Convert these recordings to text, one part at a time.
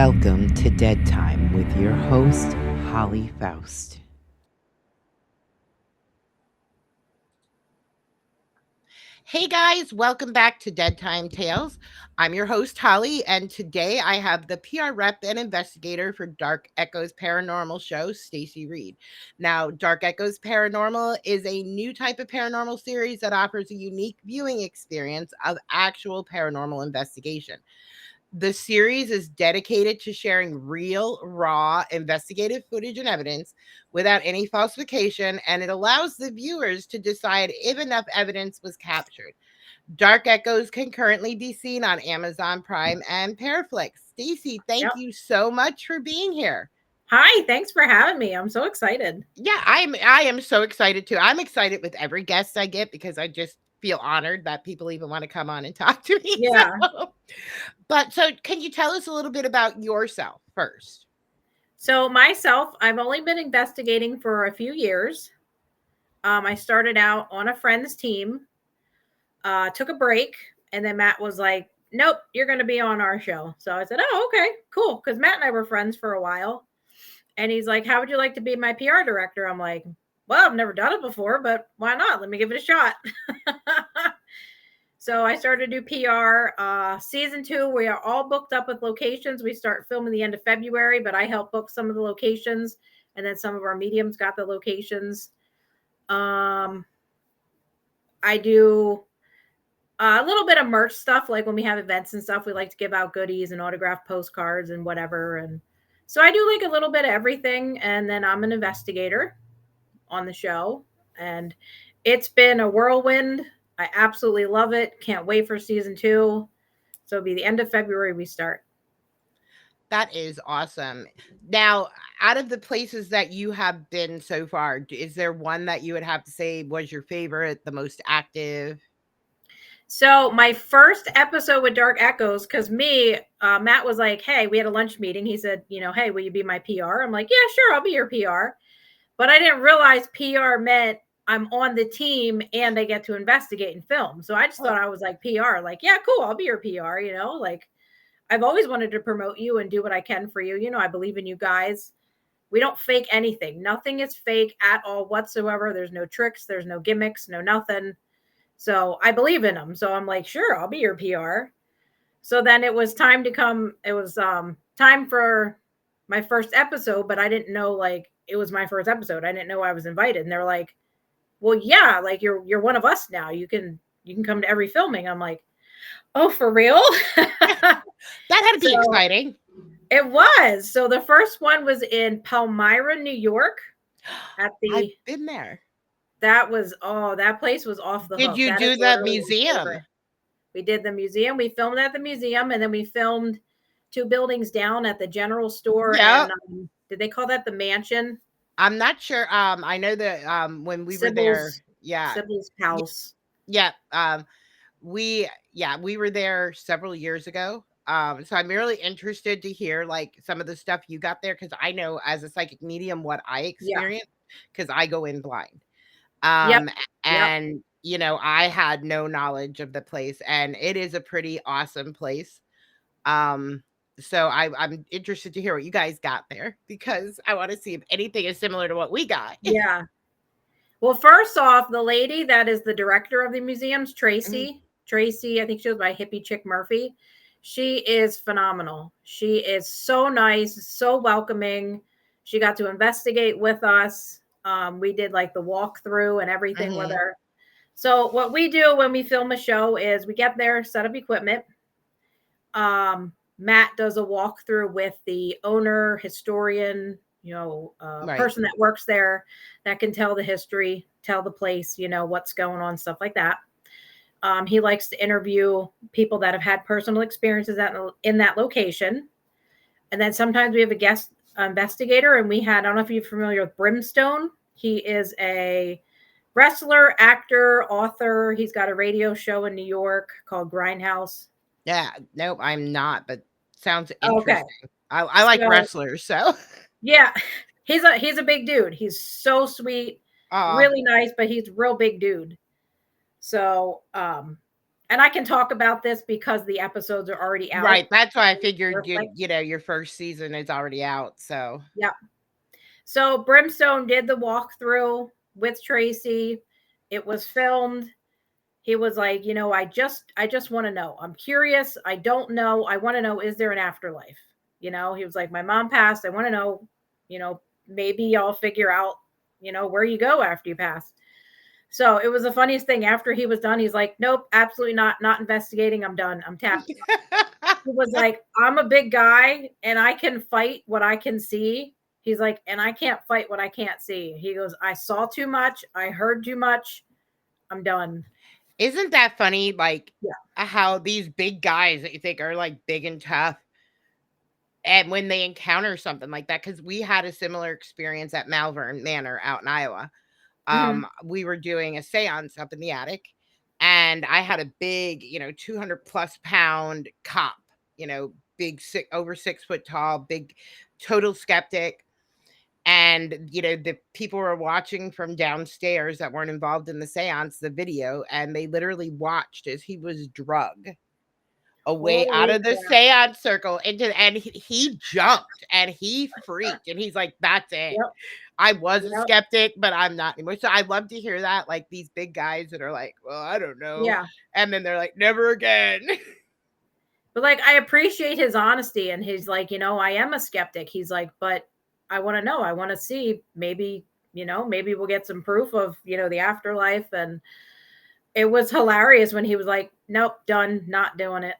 Welcome to Dead Time with your host, Holly Faust. Hey guys, welcome back to Dead Time Tales. I'm your host, Holly, and today I have the PR rep and investigator for Dark Echoes Paranormal show, Stacy Reed. Now, Dark Echoes Paranormal is a new type of paranormal series that offers a unique viewing experience of actual paranormal investigation. The series is dedicated to sharing real, raw, investigative footage and evidence without any falsification, and it allows the viewers to decide if enough evidence was captured. Dark Echoes can currently be seen on Amazon Prime and Paraflix. Stacy, thank Yep. you so much for being here. Hi, thanks for having me. I'm so excited. Yeah, I am so excited too. I'm excited with every guest I get because I just feel honored that people even want to come on and talk to me. Yeah. So can you tell us a little bit about yourself first? So myself, I've only been investigating for a few years. I started out on a friend's team, took a break, and then Matt was like, "Nope, you're going to be on our show." So I said, "Oh, okay, cool." Because Matt and I were friends for a while, and he's like, "How would you like to be my PR director?" I'm like, "Well, I've never done it before, but why not? Let me give it a shot." So I started to do PR. Season 2, we are all booked up with locations. We start filming the end of February, but I help book some of the locations, and then some of our mediums got the locations. I do a little bit of merch stuff, like when we have events and stuff. We like to give out goodies and autograph postcards and whatever. And so I do like a little bit of everything. And then I'm an investigator on the show, and it's been a whirlwind. I absolutely love it. Can't wait for season 2. So it'll be the end of February we start. That is awesome. Now, out of the places that you have been so far, is there one that you would have to say was your favorite, the most active? So my first episode with Dark Echoes, because Matt was like, "Hey, we had a lunch meeting." He said, "Hey, will you be my PR?" I'm like, "Yeah, sure, I'll be your PR." But I didn't realize PR meant I'm on the team and I get to investigate and film. So I just Oh, thought I was like PR, like, "Yeah, cool, I'll be your PR." Like I've always wanted to promote you and do what I can for you. I believe in you guys. We don't fake anything. Nothing is fake at all whatsoever. There's no tricks, there's no gimmicks, no nothing. So I believe in them. So I'm like, "Sure, I'll be your PR." So then it was time to come. It was time for my first episode, but I didn't know like it was my first episode. I didn't know I was invited. And they're like, "Well, yeah, like you're one of us now. You can come to every filming." I'm like, "Oh, for real?" that had to be So exciting. it was. So the first one was in Palmyra, New York at I've the been there. that place was off the Did hook. you That is do the literally my museum? favorite. We did the museum. We filmed at the museum, and then we filmed 2 buildings down at the general store. Yeah. And did they call that the mansion? I'm not sure. I know that when we were there, Sybil's yeah, Sybil's y- house. yeah, we were there several years ago. So I'm really interested to hear like some of the stuff you got there because I know as a psychic medium what I Yeah. experienced because I go in blind. Yep. Yep. And I had no knowledge of the place, and it is a pretty awesome place. Um, so I'm interested to hear what you guys got there because I want to see if anything is similar to what we got. Yeah. Well, first off, the lady that is the director of the museums, Mhm. Tracy. Tracy, I think she was by Hippie Chick Murphy. She is phenomenal. She is so nice, so welcoming. She got to investigate with us. We did like the walkthrough and everything with Mhm. her. So what we do when we film a show is we get there, set up equipment. Matt does a walkthrough with the owner, historian, Right. person that works there that can tell the history, tell the place, what's going on, stuff like that. He likes to interview people that have had personal experiences in that location. And then sometimes we have a guest investigator, and I don't know if you're familiar with Brimstone. He is a wrestler, actor, author. He's got a radio show in New York called Grindhouse. Yeah. Nope, I'm not, but sounds Okay. interesting. I like So wrestlers, so yeah, he's a big dude. He's so sweet, uh really nice, but he's a real big dude. So and I can talk about this because the episodes are already out. Right, that's why I figured Like, your first season is already out, so yeah. So Brimstone did the walkthrough with Tracy. It was filmed. He was like, I just want to know. I'm curious. I don't know. I want to know, is there an afterlife? He was like, my mom passed. I want to know, maybe I'll figure out, where you go after you pass. So it was the funniest thing. After he was done, he's like, nope, absolutely not. Not investigating. I'm done. I'm tapped. He was like, I'm a big guy and I can fight what I can see. He's like, and I can't fight what I can't see. He goes, I saw too much. I heard too much. I'm done. Isn't that funny, like, Yeah. how these big guys that you think are, like, big and tough, and when they encounter something like that, because we had a similar experience at Malvern Manor out in Iowa. Hmm. We were doing a seance up in the attic, and I had a big, 200 plus pound cop, big, over 6 foot tall, big, total skeptic. And, the people were watching from downstairs that weren't involved in the seance, the video, and they literally watched as he was drugged away out Holy of the crap. seance circle and he jumped and he freaked and he's like, that's it. Yep. I was a Yep. skeptic, but I'm not anymore. So I love to hear that, like these big guys that are like, well, I don't know. Yeah. And then they're like, never again. But like, I appreciate his honesty. And he's like, I am a skeptic. He's like, but I want to know. I want to see. Maybe we'll get some proof of, the afterlife. And it was hilarious when he was like, nope, done, not doing it.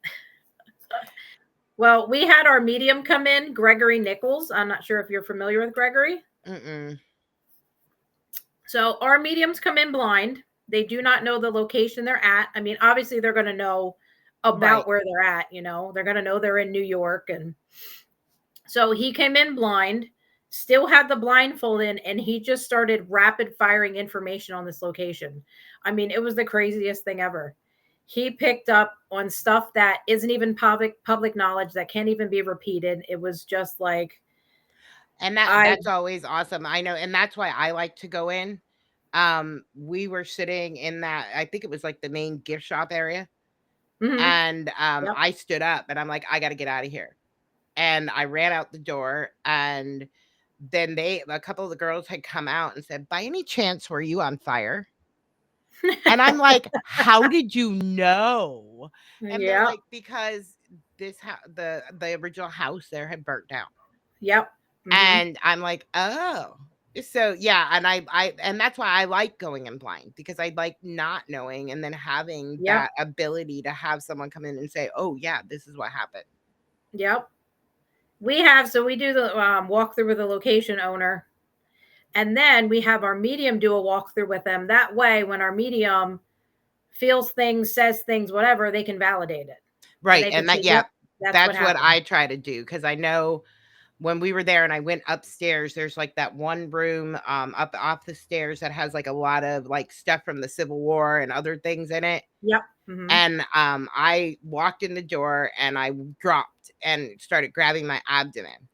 Well, we had our medium come in, Gregory Nichols. I'm not sure if you're familiar with Gregory. Mm-mm. So our mediums come in blind. They do not know the location they're at. I mean, obviously they're going to know Right. about where they're at, They're going to know they're in New York. And so he came in blind, still had the blindfold in, and he just started rapid firing information on this location. I mean, it was the craziest thing ever. He picked up on stuff that isn't even public knowledge, that can't even be repeated. It was just like, And I that's always awesome. I know, and that's why I like to go in. We were sitting in that, I think it was like the main gift shop area. mhm, And yep. I stood up and I'm like, I gotta get out of here. And I ran out the door, and then a couple of the girls had come out and said, by any chance were you on fire? And I'm like, how did you know? And they're Yep. like, because the original house there had burnt down. Yep. Mhm. And I'm like, oh. So yeah, and that's why I like going in blind, because I like not knowing and then having Yep. that ability to have someone come in and say, oh yeah, this is what happened. Yep. So we do the walkthrough with the location owner, and then we have our medium do a walkthrough with them. That way, when our medium feels things, says things, whatever, they can validate it, and Right. they can And say, that, yeah, "Yep, that's what that's what happened." I try to do, because I know when we were there and I went upstairs, there's like that one room up off the stairs that has like a lot of like stuff from the Civil War and other things in it. Yep. Mhm. And I walked in the door and I dropped and started grabbing my abdomen.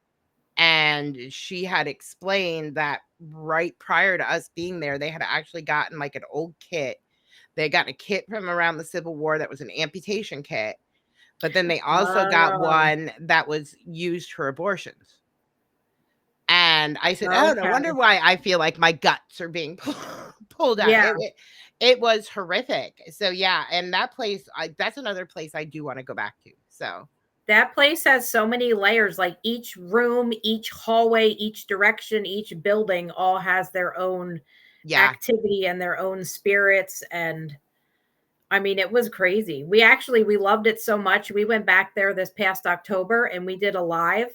And she had explained that right prior to us being there, they had actually gotten like an old kit. They had gotten a kit from around the Civil War that was an amputation kit, but then they also got Oh, one that was used for abortions. And I said, "Oh, no wonder okay. why I feel like my guts are being pulled out." Yeah, It was horrific. So, yeah, and that place, that's another place I do wanna go back to. So, that place has so many layers. Like each room, each hallway, each direction, each building all has their own yeah. activity and their own spirits. And I mean, it was crazy. We loved it so much. We went back there this past October and we did a live,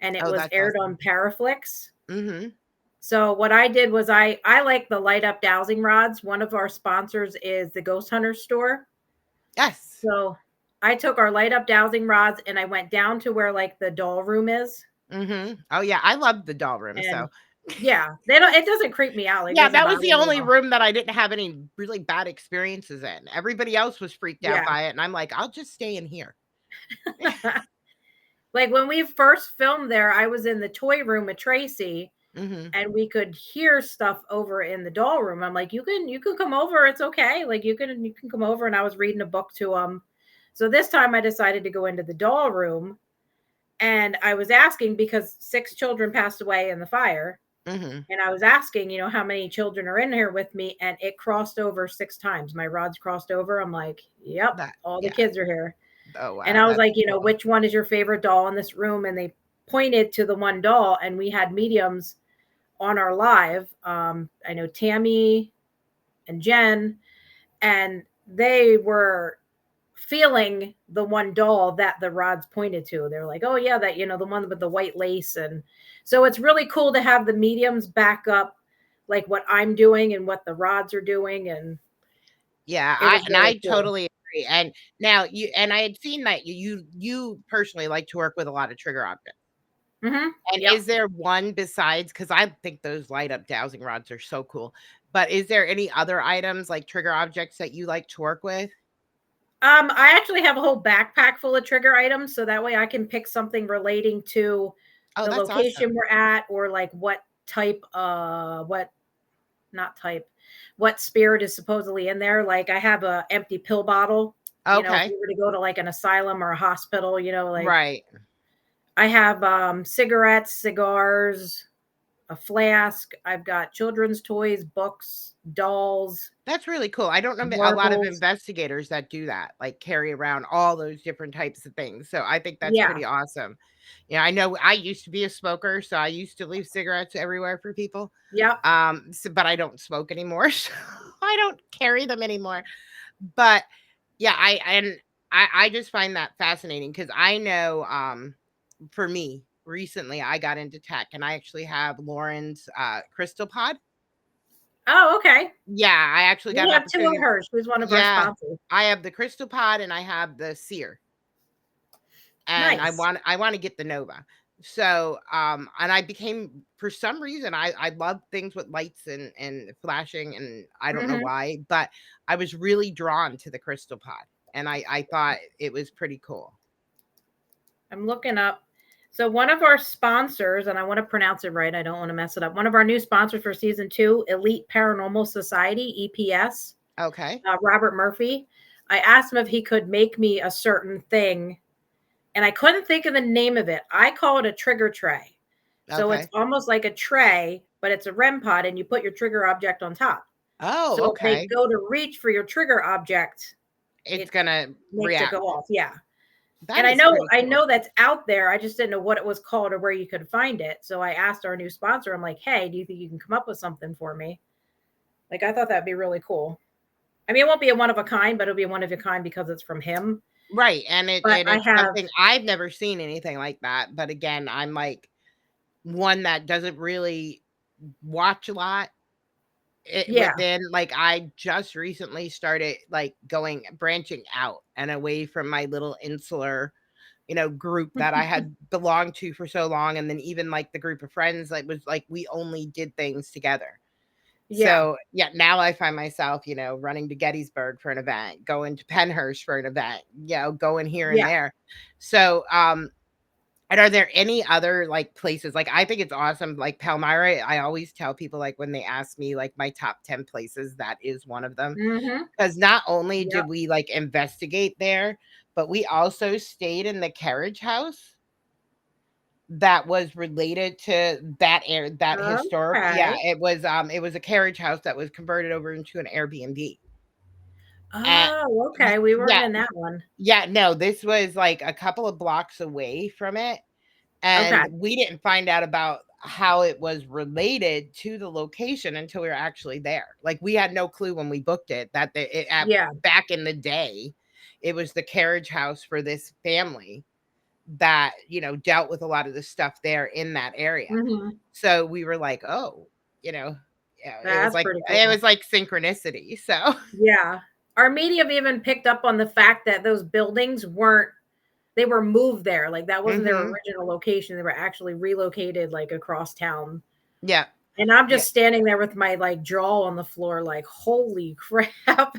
and it Oh, was that's aired awesome. on Paraflix. Mhm. So what I did was I like the light up dowsing rods. One of our sponsors is the Ghost Hunter store. Yes. So I took our light up dowsing rods and I went down to where like the doll room is. Mhm. Oh, yeah, I love the doll room, And so yeah, they don't it doesn't creep me out. Like, it yeah, doesn't that was bother the me at only all. room that I didn't have any really bad experiences in. Everybody else was freaked out Yeah. by it, and I'm like, "I'll just stay in here." Like when we first filmed there, I was in the toy room with Tracy, Mhm. and we could hear stuff over in the doll room. I'm like, you can come over, it's okay. Like you can come over. And I was reading a book to so this time I decided to go into the doll room, and I was asking because 6 children passed away in the fire. Mhm. And I was asking, how many children are in here with me, and it crossed over 6 times. My rods crossed over. I'm like, yep, That all the yeah. kids are here. Oh, And wow, I was that's like, cool. which one is your favorite doll in this room? And they pointed to the one doll, and we had mediums on our live. I know Tammy and Jen, and they were feeling the one doll that the rods pointed to. They're like, oh yeah, that the one with the white lace. And so it's really cool to have the mediums back up like what I'm doing and what the rods are doing, and Yeah, it was really I cool. totally agree, and now I had seen that you personally like to work with a lot of trigger objects, and Yep. is there one besides? Because I think those light up dowsing rods are so cool, but is there any other items, like trigger objects that you like to work with? I actually have a whole backpack full of trigger items, so that way I can pick something relating to Oh, the that's awesome. location we're at, or like what type, what not type, what spirit is supposedly in there. Like I have a empty pill bottle. If Okay. you were to go to like an asylum or a hospital, like Right. I have cigarettes, cigars, a flask. I've got children's toys, books, dolls, That's really cool. I don't know a lot of marbles. investigators that do that, like carry around all those different types of things. So I think that's Yeah. pretty awesome. Yeah, I know I used to be a smoker, so I used to leave cigarettes everywhere for people. Yep. But I don't smoke anymore, so I don't carry them anymore. But yeah, I just find that fascinating because I know for me, recently I got into tech and I actually have Lauren's crystal pod. Oh, okay. Yeah, I actually got We an have two of opportunity. hers. She was one of our Yeah, sponsors. I have the crystal pod and I have the seer, and Nice. I want to get the Nova. So, and I became for some reason I love things with lights and flashing, and I don't know hmm why, but I was really drawn to the crystal pod, and I thought it was pretty cool. I'm looking up. So one of our sponsors, and I want to pronounce it right. I don't want to mess it up. One of our new sponsors for season 2, Elite Paranormal Society (EPS), Okay, Robert Murphy. I asked him if he could make me a certain thing, and I couldn't think of the name of it. I call it a trigger tray. So it's okay. almost like a tray, but it's a REM pod, and you put your trigger object on top. Oh, So if they okay. go to reach for your trigger object, It's it gonna makes it go react. off. Yeah. That And I is know pretty I cool. know that's out there. I just didn't know what it was called or where you could find it. So I asked our new sponsor, I'm like, hey, do you think you can come up with something for me? Like I thought that'd be really cool. I mean, it won't be a one of a kind, but it'll be one of a kind because it's from him. Right, But and I it's have, something I've never seen anything like that. But again, I'm like one that doesn't really watch a lot. yeah. Within like I just recently started like going branching out and away from my little insular, group that I had belonged to for so long, and then even like the group of friends that was like we only did things together. Yeah. So yeah, now I find myself, running to Gettysburg for an event, going to Penhurst for an event, going here and Yeah. there. So and are there any other, like, places like, I think it's awesome, like, Palmyra, I always tell people, like, when they ask me, like, my top 10 places, that is one of them. Mm-hmm. Because not only Yep. did we, like, investigate there, but we also stayed in the carriage house that was related to that historic yeah, Okay. it was a carriage house that was converted over into an Airbnb. And Oh, okay. We weren't yeah, in that one. yeah, no, this was, like, a couple of blocks away from it. Okay. And we didn't find out about how it was related to the location until we were actually there. Like, we had no clue when we booked it that Yeah. back in the day, it was the carriage house for this family that, dealt with a lot of the stuff there in that area. Mm-hmm. So we were like, "Oh," you know, yeah, That's pretty it cool. was like synchronicity. So, Yeah. Our medium even picked up on the fact that those buildings weren't, they were moved there. Like that wasn't their mhm. original location. They were actually relocated like across town. Yeah. And I'm Yeah. just standing there with my like jaw on the floor, like, holy crap.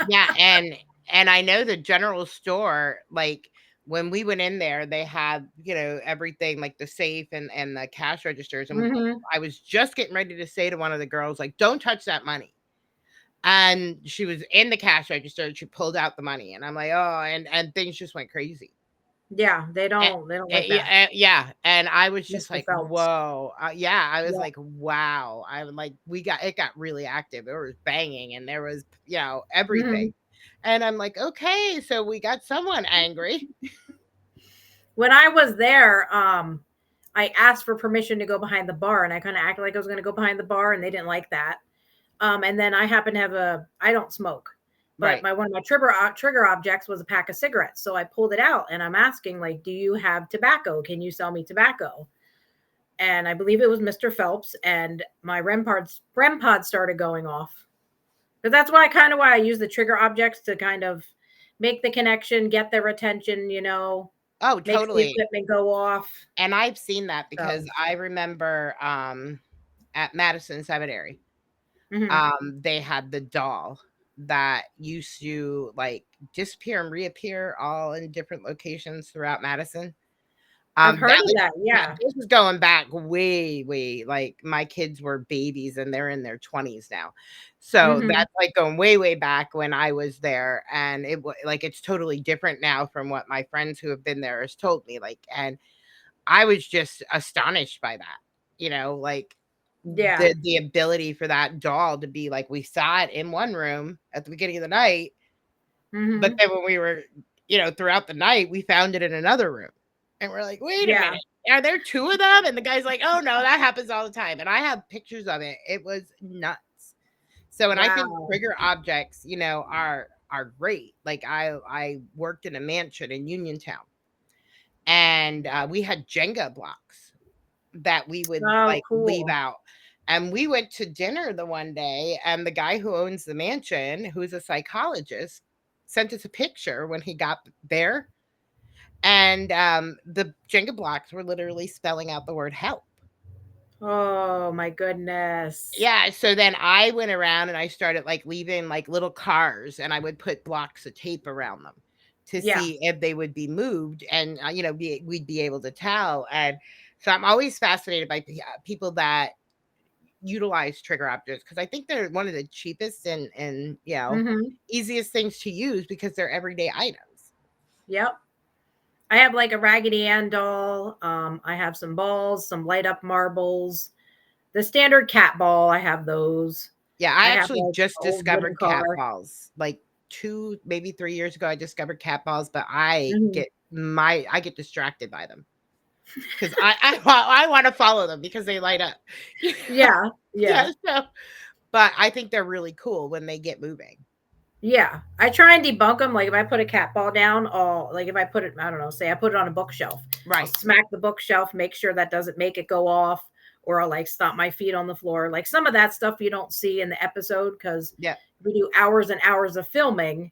Yeah, and I know the general store, like, when we went in there, they had, everything like the safe and the cash registers. And Mhm. I was just getting ready to say to one of the girls, like, don't touch that money. And she was in the cash register and she pulled out the money. And I'm like, oh, and things just went crazy. Yeah, Eh, they don't like that. yeah, and I was just Mr. like, Phelps. "Whoa." Yeah, I was Yep. like, "Wow." I'm like, it got really active. There was banging and there was, everything. Mhm. And I'm like, "Okay, so we got someone angry." When I was there, I asked for permission to go behind the bar, and I kind of acted like I was going to go behind the bar, and they didn't like that. And then I happen to have I don't smoke, but Right. my one of my trigger objects was a pack of cigarettes. So I pulled it out, and I'm asking, like, do you have tobacco? Can you sell me tobacco? And I believe it was Mr. Phelps, and my REM pod started going off. But that's why I use the trigger objects to kind of make the connection, get their attention, Oh, makes the totally. equipment go off. And I've seen that because So, I remember, at Madison Cemetery, mhm. they had the doll that used to, like, disappear and reappear all in different locations throughout Madison. I've heard That of was that. yeah, Yeah. this is going back way, way, like, my kids were babies and they're in their 20s now. So, Mhm. that's, like, going way, way back when I was there, and like, it's totally different now from what my friends who have been there has told me, like, and I was just astonished by that, like, Yeah. the ability for that doll to be like, we saw it in one room at the beginning of the night, but Mhm. then when we were, throughout the night, we found it in another room. And we're like, "Wait a Yeah. minute. Are there 2 of them?" And the guy's like, "Oh, no, that happens all the time." And I have pictures of it. It was nuts. So, and I think Wow. trigger objects, are great. Like, I worked in a mansion in Uniontown, and, we had Jenga blocks that we would, Oh, like, leave cool. out. And we went to dinner the one day, and the guy who owns the mansion, who's a psychologist, sent us a picture when he got there, and, the Jenga blocks were literally spelling out the word "help." Oh my goodness. Yeah, so then I went around and I started, like, leaving, like, little cars, and I would put blocks of tape around them to Yeah. see if they would be moved and, we'd be able to tell. And so I'm always fascinated by people that utilize trigger objects because I think they're one of the cheapest and Mhm. easiest things to use because they're everyday items. Yep. I have like a Raggedy Ann doll. I have some balls, some light up marbles. The standard cat ball, I have those. Yeah, I I have actually like just an old wooden discovered cat car. balls. Like 2, maybe 3 years ago, I discovered cat balls, but Mhm. I get distracted by them because I wanna follow them because they light up. Yeah. Yeah, Yeah. so but I think they're really cool when they get moving. Yeah. I try and debunk them. Like if I put a cat ball down, like if I put it, I don't know, say I put it on a bookshelf, I'll Right. smack the bookshelf, make sure that doesn't make it go off, or I'll like stomp my feet on the floor. Like some of that stuff you don't see in the episode because Yeah. we do hours and hours of filming,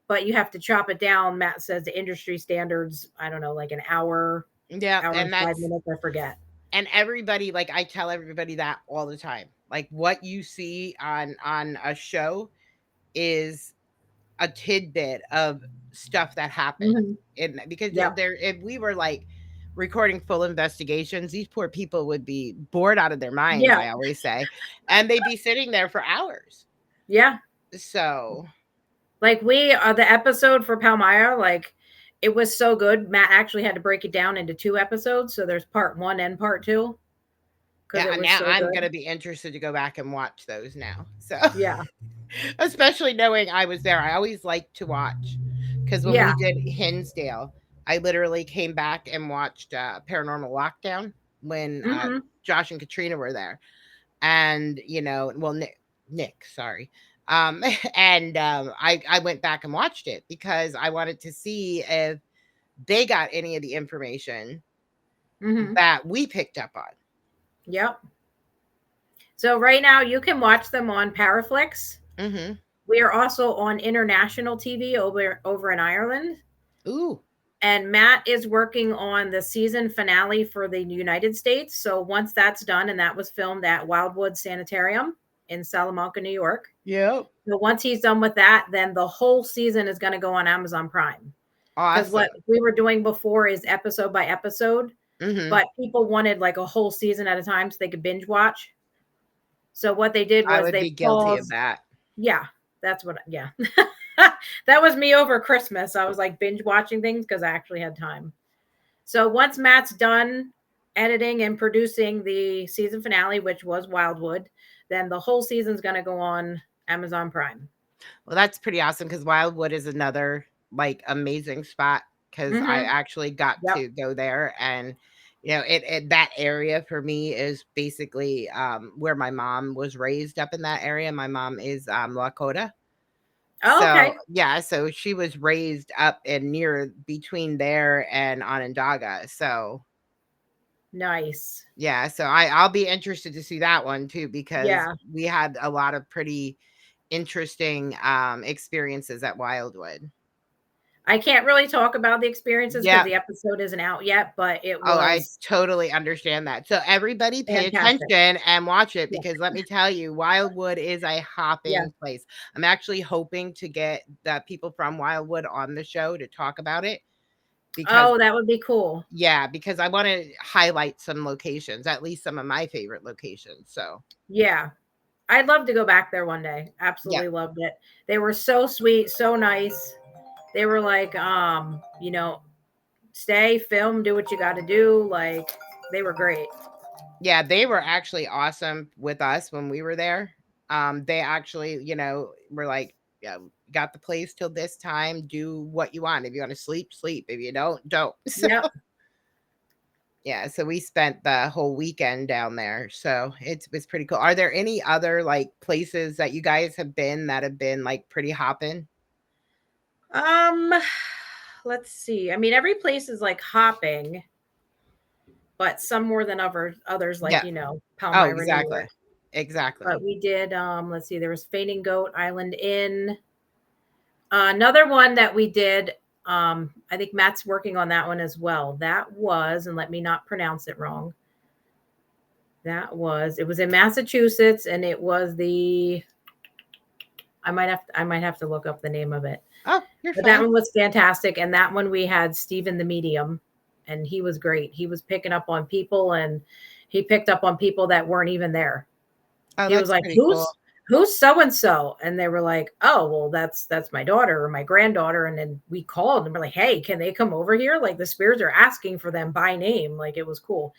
but you have to chop it down. Matt says the industry standards, I don't know, like an hour, Yeah, hour and and 5 minutes, I forget. everybody, like, I tell everybody that all the time. Like, what you see on a show is a tidbit of stuff that happened. Mhm. And because Yep. there if we were, like, recording full investigations, these poor people would be bored out of their minds, Yeah. I always say, and they'd be sitting there for hours. Yeah. So, Like the episode for Palmyra, like it was so good. Matt actually had to break it down into 2 episodes. So there's part one and part two because yeah, it was now so I'm good. gonna be interested to go back and watch those now. So, Yeah. especially knowing I was there, I always like to watch because when we Yeah. did Hinsdale, I literally came back and watched, Paranormal Lockdown when, Hmm. Josh and Katrina were there. And, well, Nick, sorry. And, I went back and watched it because I wanted to see if they got any of the information Hmm. that we picked up on. Yep. So right now you can watch them on Paraflix. Mhm. We are also on international TV over in Ireland. Ooh. And Matt is working on the season finale for the United States. So once that's done, and that was filmed at Wildwood Sanitarium in Salamanca, New York. Yep. So once he's done with that, then the whole season is going to go on Amazon Prime. Because what Awesome. we were doing before is episode by episode, Mhm. but people wanted like a whole season at a time so they could binge watch. So what they did I was would they be guilty of paused. that. Yeah, that's what. Yeah, that was me over Christmas. I was like binge watching things because I actually had time. So once Matt's done editing and producing the season finale, which was Wildwood, then the whole season's going to go on Amazon Prime. Well, that's pretty awesome because Wildwood is another, like, amazing spot because I Mm-hmm. actually got Yep. to go there and, it that area for me is basically, where my mom was raised up in that area. My mom is, Lakota. Oh, So, okay. yeah, so she was raised up and near between there and Onondaga. So, Nice. yeah, so I'll be interested to see that one too because Yeah. we had a lot of pretty interesting, experiences at Wildwood. I can't really talk about the experiences because Yeah. the episode isn't out yet, but it Oh, I was totally understand that. So everybody pay fantastic. attention and watch it Yeah. because let me tell you, Wildwood is a Yeah. hopping place. I'm actually hoping to get the people from Wildwood on the show to talk about it because Oh, that would be cool. yeah, because I want to highlight some locations, at least some of my favorite locations. So, Yeah. I'd love to go back there one day. yeah. Absolutely loved it. They were so sweet, so nice. They were like, stay, film, do what you got to do. Like, they were great. Yeah, they were actually awesome with us when we were there. They actually, were like, yeah, got the place till this time. Do what you want. If you want to sleep, sleep. If you don't, don't. So Yep. yeah, so we spent the whole weekend down there. So it's pretty cool. Are there any other like places that you guys have been that have been like pretty hopping? Um, let's see. I mean, every place is like hopping, but some more than others, like Yeah. Oh, Palmyra, New York. exactly. Exactly. But we did. Let's see. There was Fainting Goat Island Inn. Another one that we did. I think Matt's working on that one as well. That was, and let me not pronounce it wrong. It was in Massachusetts, and it was the. I might have to look up the name of it. Oh, you're But that fine. one was fantastic. And that one we had Stephen the medium, and he was great. He was picking up on people, and he picked up on people that weren't even there. Oh, He was that's like, pretty cool. "Who's so and so?" And they were like, "Oh, well, that's my daughter or my granddaughter." And then we called and we're like, "Hey, can they come over here? Like the spirits are asking for them by name." Like it was cool.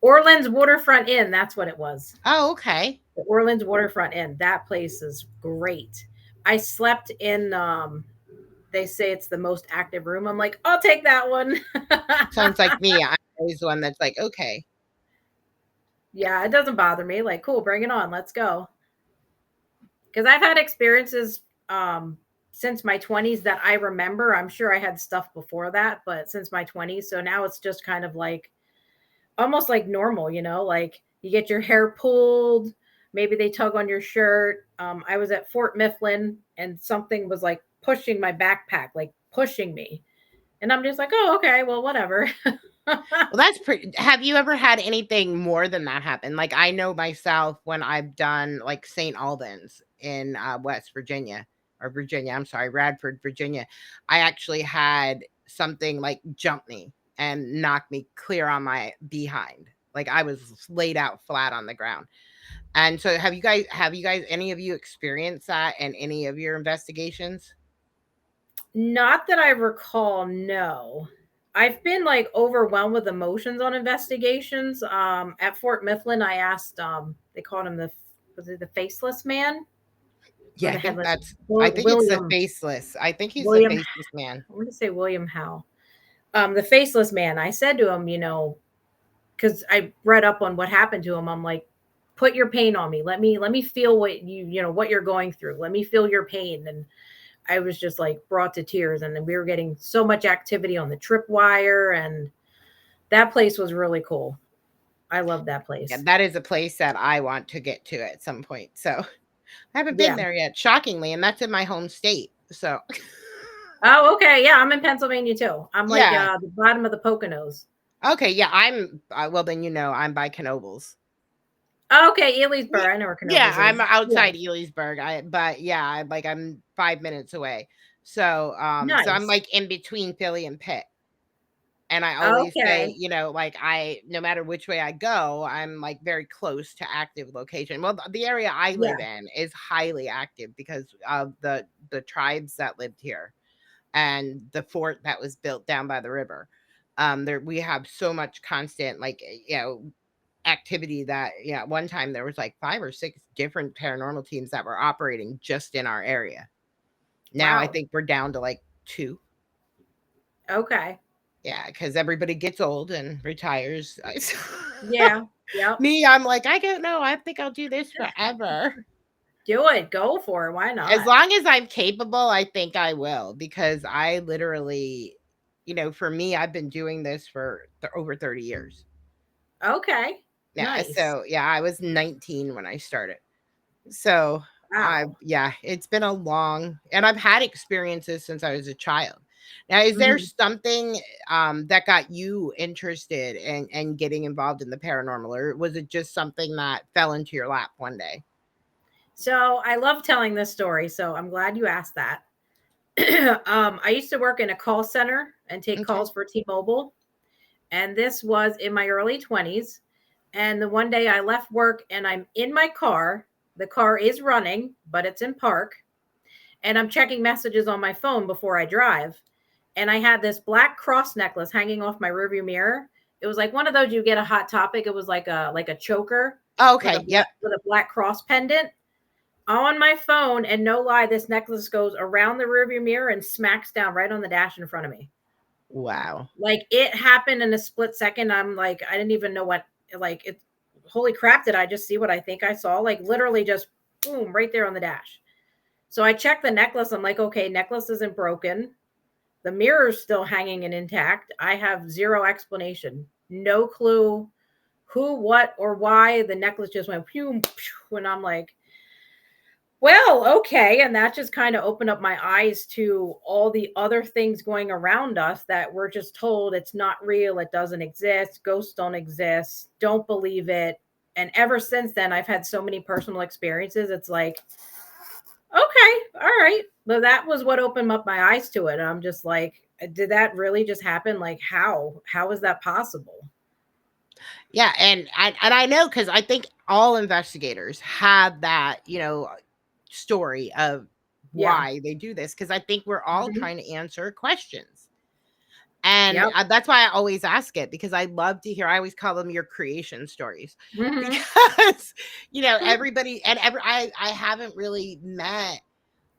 Orland's Waterfront Inn. That's what it was. Oh, okay. The Orland's Waterfront Inn. That place is great. I slept in they say it's the most active room. I'm like, I'll take that one. Sounds like me. I'm always the one that's like, okay. Yeah, it doesn't bother me. Like, cool, bring it on. Let's go. Because I've had experiences since my 20s that I remember. I'm sure I had stuff before that, but since my 20s. So now it's just kind of like almost like normal, like you get your hair pulled. Maybe they tug on your shirt. I was at Fort Mifflin and something was like pushing my backpack, like pushing me. And I'm just like, oh, okay, well, whatever. Well, that's pretty. Have you ever had anything more than that happen? Like I know myself when I've done like St. Albans in West Virginia or Virginia, I'm sorry, Radford, Virginia. I actually had something like jump me and knock me clear on my behind. Like I was laid out flat on the ground. And so have you guys any of you experienced that in any of your investigations? Not that I recall, no. I've been like overwhelmed with emotions on investigations. At Fort Mifflin, I asked, they called him was it the faceless man or Yeah, the I think headless? I think it's the William, faceless. I think he's the William, faceless man. I want to say William Howe. The faceless man. I said to him, because I read up on what happened to him. I'm like, put your pain on me. Let me feel what what you're going through. Let me feel your pain. And I was just like brought to tears. And then we were getting so much activity on the tripwire, and that place was really cool. I love that Yeah, place. that is a place that I want to get to at some point. So I haven't been Yeah. there yet, shockingly, and that's in my home state. So Oh, okay. Yeah, I'm in Pennsylvania too. I'm like yeah. the bottom of the Poconos. Okay, yeah, I'm well then I'm by Knoebels. Oh, okay, Elysburg. Yeah, I know where yeah, Knoebels I'm is. Yeah. outside Elysburg. But yeah, I'm 5 minutes away. So I'm Nice. like in between Philly and Pitt. And I always say, Okay. like no matter which way I go, I'm like very close to active location. Well, the area I Yeah. live in is highly active because of the tribes that lived here and the fort that was built down by the river. There we have so much constant activity that at one time there was like 5 or 6 different paranormal teams that were operating just in our area. Now I Wow. think we're down to like 2. Okay. Yeah, because everybody gets old and retires. Yeah. Yep. Me, I'm like, I don't know. I think I'll do this forever. Do it. Go for it. Why As not? long as I'm capable, I think I will because I literally, for me, I've been doing this for over 30 years. Okay. Yeah. Nice. So, yeah, I was 19 when I started. So, Wow. it's been a long, and I've had experiences since I was a child. Now, is there Mhm. something that got you interested in getting involved in the paranormal, or was it just something that fell into your lap one day? So I love telling this story. So I'm glad you asked that. I used to work in a call center and take Okay. calls for T-Mobile, and this was in my early 20s. And the one day I left work and I'm in my car. The car is running, but it's in park, and I'm checking messages on my phone before I drive. And I had this black cross necklace hanging off my rearview mirror. It was like one of those you get a Hot Topic. It was like a choker Oh, with okay. Yep. a black cross pendant on my phone. And no lie, this necklace goes around the rearview mirror and smacks down right on the dash in front of me. Wow. Like it happened in a split second. I'm like, I didn't even know what, like it. Holy crap! Did I just see what I think I saw? Like literally just boom right there on the dash. So I checked the necklace. I'm like, okay, necklace isn't broken. The mirror's still hanging and intact. I have zero explanation, no clue who, what, or why. The necklace just went pew, pew, and I'm like, well, okay. And that just kind of opened up my eyes to all the other things going around us that we're just told it's not real, it doesn't exist, ghosts don't exist, don't believe it. And ever since then, I've had so many personal experiences. It's like, okay, all right. But that was what opened up my eyes to it. I'm just like, did that really just happen? Like, how? How is that possible? Yeah, and I know because I think all investigators have that, story of Yeah. why they do this because I think we're all Hmm. trying to answer questions. And, Yep. that's why I always ask it because I love to hear I always call them your creation stories Hmm. because, everybody and I haven't really met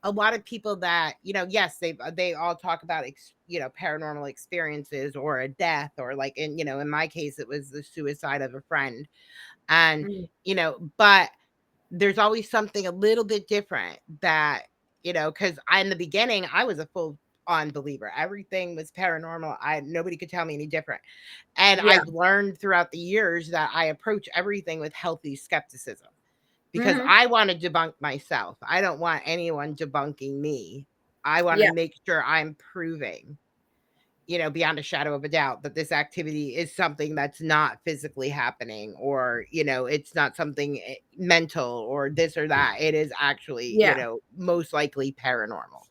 a lot of people that, yes, they all talk about paranormal experiences or a death or like in my case it was the suicide of a friend. And, but there's always something a little bit different that, because in the beginning, I was a full on believer. Everything was paranormal. Nobody could tell me any different. And Yeah. I've learned throughout the years that I approach everything with healthy skepticism because Hmm. I want to debunk myself. I don't want anyone debunking me. I want to Yeah. make sure I'm proving, beyond a shadow of a doubt that this activity is something that's not physically happening or, it's not something mental or this or that. It is actually, Yeah. most likely paranormal.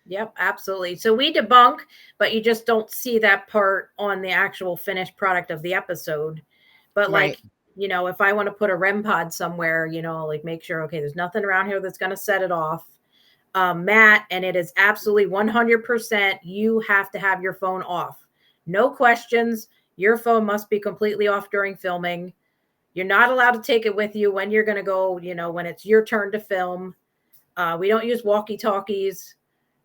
Yep, absolutely. So we debunk, but you just don't see that part on the actual finished product of the episode. But Right. like, if I want to put a REM pod somewhere, like make sure, okay, there's nothing around here that's going to set it off. Matt, and it is absolutely 100%. You have to have your phone off. No questions. Your phone must be completely off during filming. You're not allowed to take it with you when you're going to go, when it's your turn to film. We don't use walkie talkies.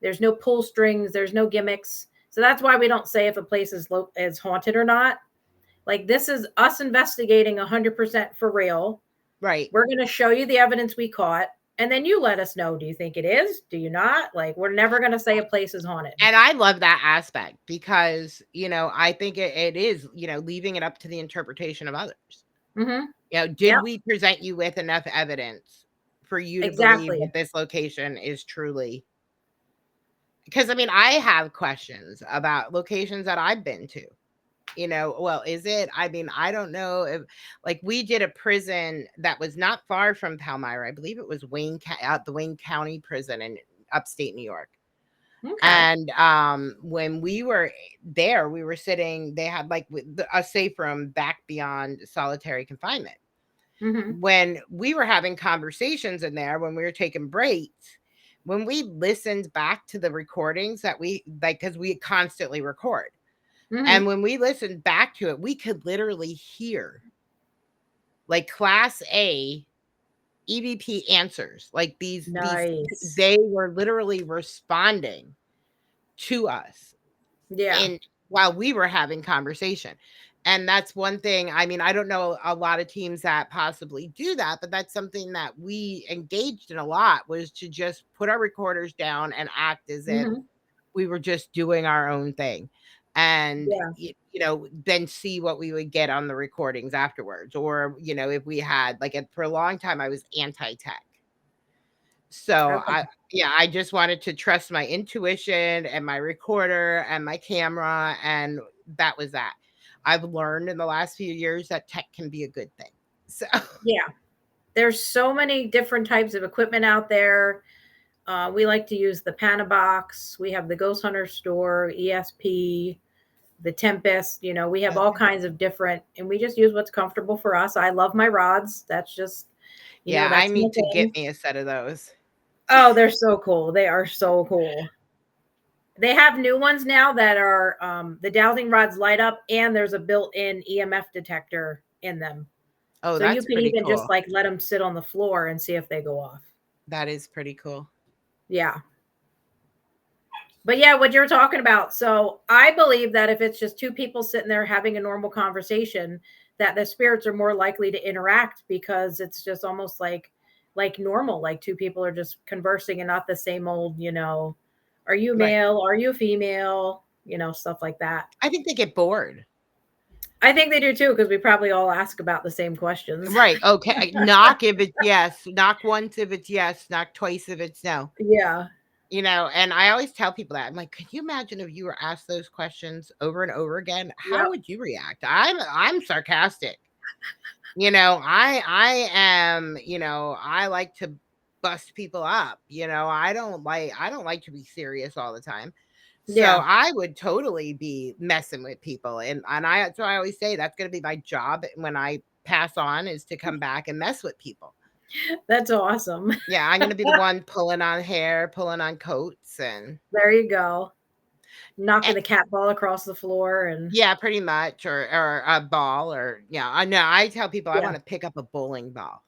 There's no pull strings. There's no gimmicks. So that's why we don't say if a place is haunted or not. Like this is us investigating 100% for real. Right. We're going to show you the evidence we caught, and then you let us know. Do you think it is? Do you not? Like we're never going to say a place is haunted. And I love that aspect because, I think it is, leaving it up to the interpretation of others. Mm-hmm. Did Yep. we present you with enough evidence for you to believe Exactly. that this location is truly, because I mean, I have questions about locations that I've been to. Well, is it? I mean, I don't know if, like, we did a prison that was not far from Palmyra. I believe it was the Wayne County prison in upstate New York. Okay. And when we were there, we were sitting, they had like a safe room back beyond solitary confinement. Mhm. When we were having conversations in there, when we were taking breaks, when we listened back to the recordings that we like, because we constantly record, and Mhm. when we listened back to it, we could literally hear like class A EVP answers. Like Nice. they were literally responding to us Yeah. in while we were having conversation. And that's one thing. I mean, I don't know a lot of teams that possibly do that, but that's something that we engaged in a lot, was to just put our recorders down and act as if Mhm. we were just doing our own thing. And Yeah. then see what we would get on the recordings afterwards. Or if we had like for a long time I was anti-tech. So Okay. I just wanted to trust my intuition and my recorder and my camera, and that was that. I've learned in the last few years that tech can be a good thing. So Yeah. There's so many different types of equipment out there. We like to use the Panabox. We have the Ghost Hunter store, ESP, the Tempest. We have all okay. kinds of different, and we just use what's comfortable for us. I love my rods. That's just, Yeah, I that's my need to get thing. me a set of those. Oh, they're so cool. They are so cool. They have new ones now that are the dowsing rods light up, and there's a built-in EMF detector in them. Oh, So you that's can pretty even just cool. like let them sit on the floor and see if they go off. That is pretty cool. Yeah. But yeah, what you're talking about. So I believe that if it's just two people sitting there having a normal conversation, that the spirits are more likely to interact, because it's just almost like normal, like two people are just conversing and not the same old, are you Right. male? Are you female? Stuff like that. I think they get bored. I think they do too, because we probably all ask about the same questions. Right. Okay. Knock if it's yes. Knock once if it's yes. Knock twice if it's no. Yeah. And I always tell people that. I'm like, "Could you imagine if you were asked those questions over and over again? How Yep. would you react?" I'm sarcastic. I am, I like to bust people up. I don't like to be serious all the time. So Yeah. I would totally be messing with people. And I always say that's gonna be my job when I pass on, is to come back and mess with people. That's awesome. Yeah, I'm gonna be the one pulling on hair, pulling on coats, There you go. Knocking and the cat ball across the floor and yeah, pretty much, or a ball, or yeah. I know. I tell people I yeah. want to pick up a bowling ball.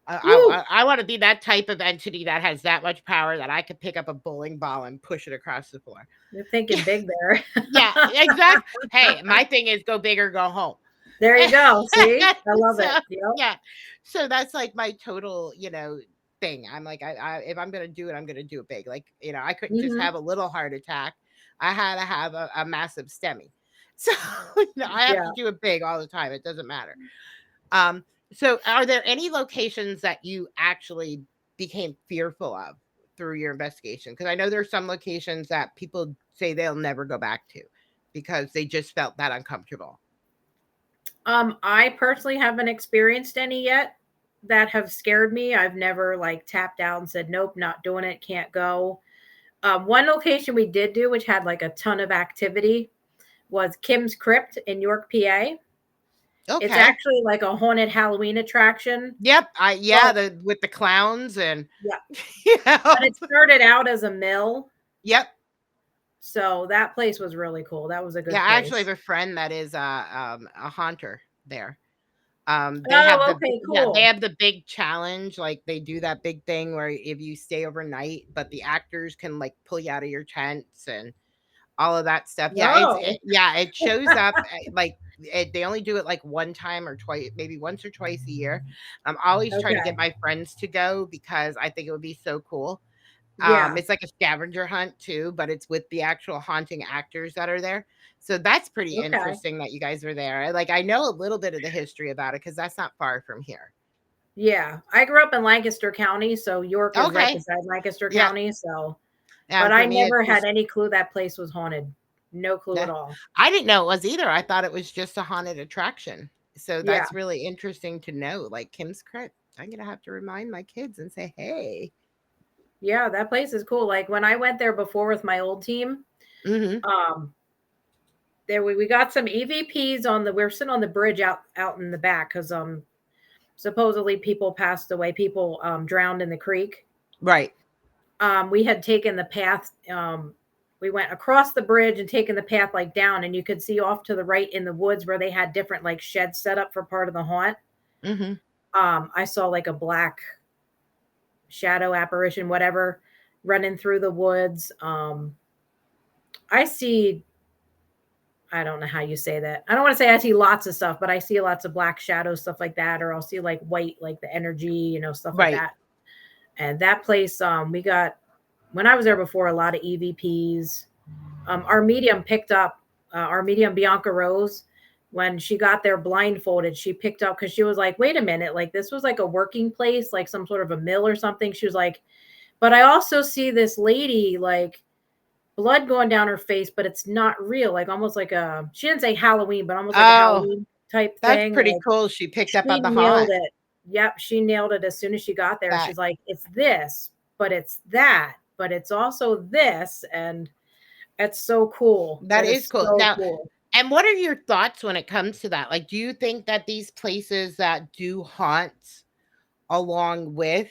I Woo! I, I want to be that type of entity that has that much power that I could pick up a bowling ball and push it across the floor. You're thinking big there. Yeah, exactly. Hey, my thing is go big or go home. There you go. See? I love it. So Yep. yeah, so that's like my total, thing. I'm like, if I'm gonna do it, I'm gonna do it big. Like, I couldn't just Mhm. have a little heart attack. I had to have a massive STEMI. So I have Yeah. to do it big all the time. It doesn't matter. Um, so are there any locations that you actually became fearful of through your investigation? Because I know there's some locations that people say they'll never go back to because they just felt that uncomfortable. I personally haven't experienced any yet that have scared me. I've never like tapped out and said, nope, not doing it, can't go. One location we did do, which had like a ton of activity, was Kim's Crypt in York, PA. It's Okay. actually like a haunted Halloween attraction, Yep. but The with the clowns and yeah, you but know. it started out as a mill. Yep. So that place was really cool. That was a Yeah, good I actually have place. a friend that is a haunter there. They have Oh, okay, they cool. have the big challenge, like, they do that big thing where if you stay overnight, but the actors can, like, pull you out of your tents and all of that stuff. Yeah, No. it shows up, like, they only do it, like, 1 time or twice, maybe once or twice a year. I'm always trying to get Okay. my friends to go because I think it would be so cool. Yeah. It's like a scavenger hunt too, but it's with the actual haunting actors that are there. So that's pretty Okay. interesting that you guys were there. I know a little bit of the history about it because that's not far from here. Yeah. I grew up in Lancaster County, so York is right Okay. beside Lancaster Yeah. County. So, but And I for me, it's never had just any clue that place was haunted. No clue at yeah. all. I didn't know it was either. I thought it was just a haunted attraction. So Yeah. that's really interesting to know. Like Kim's Crypt. I'm gonna have to remind my kids and say, hey. Yeah, that place is cool. Like when I went there before with my old team, Mhm. um, there we got some EVPs on the we're sitting on the bridge out in the back because supposedly people passed away, people drowned in the creek. Right. We had taken the path. We went across the bridge and taken the path like down, and you could see off to the right in the woods where they had different like sheds set up for part of the haunt. Mhm. I saw like a black shadow apparition, whatever, running through the woods. I see. I don't know how you say that. I don't want to say I see lots of stuff, but I see lots of black shadows, stuff like that, or I'll see like white, like the energy, stuff like Right. that. And that place, we got when I was there before, a lot of EVPs. Our medium picked up our medium Bianca Rose when she got there blindfolded. She picked up because she was like, "Wait a minute! Like this was like a working place, like some sort of a mill or something." She was like, "But I also see this lady like." Blood going down her face, but it's not real, like almost like a she didn't say Halloween, but almost like a Oh, Halloween type that's thing. pretty Like cool. She picked up she on the nailed haunt. it. Yep, she nailed it as soon as she got there. That She's like, it's this, but it's that, but it's also this. And it's so cool. that That is is cool. so Now, cool. and what are your thoughts when it comes to that? Like, do you think that these places that do haunts along with,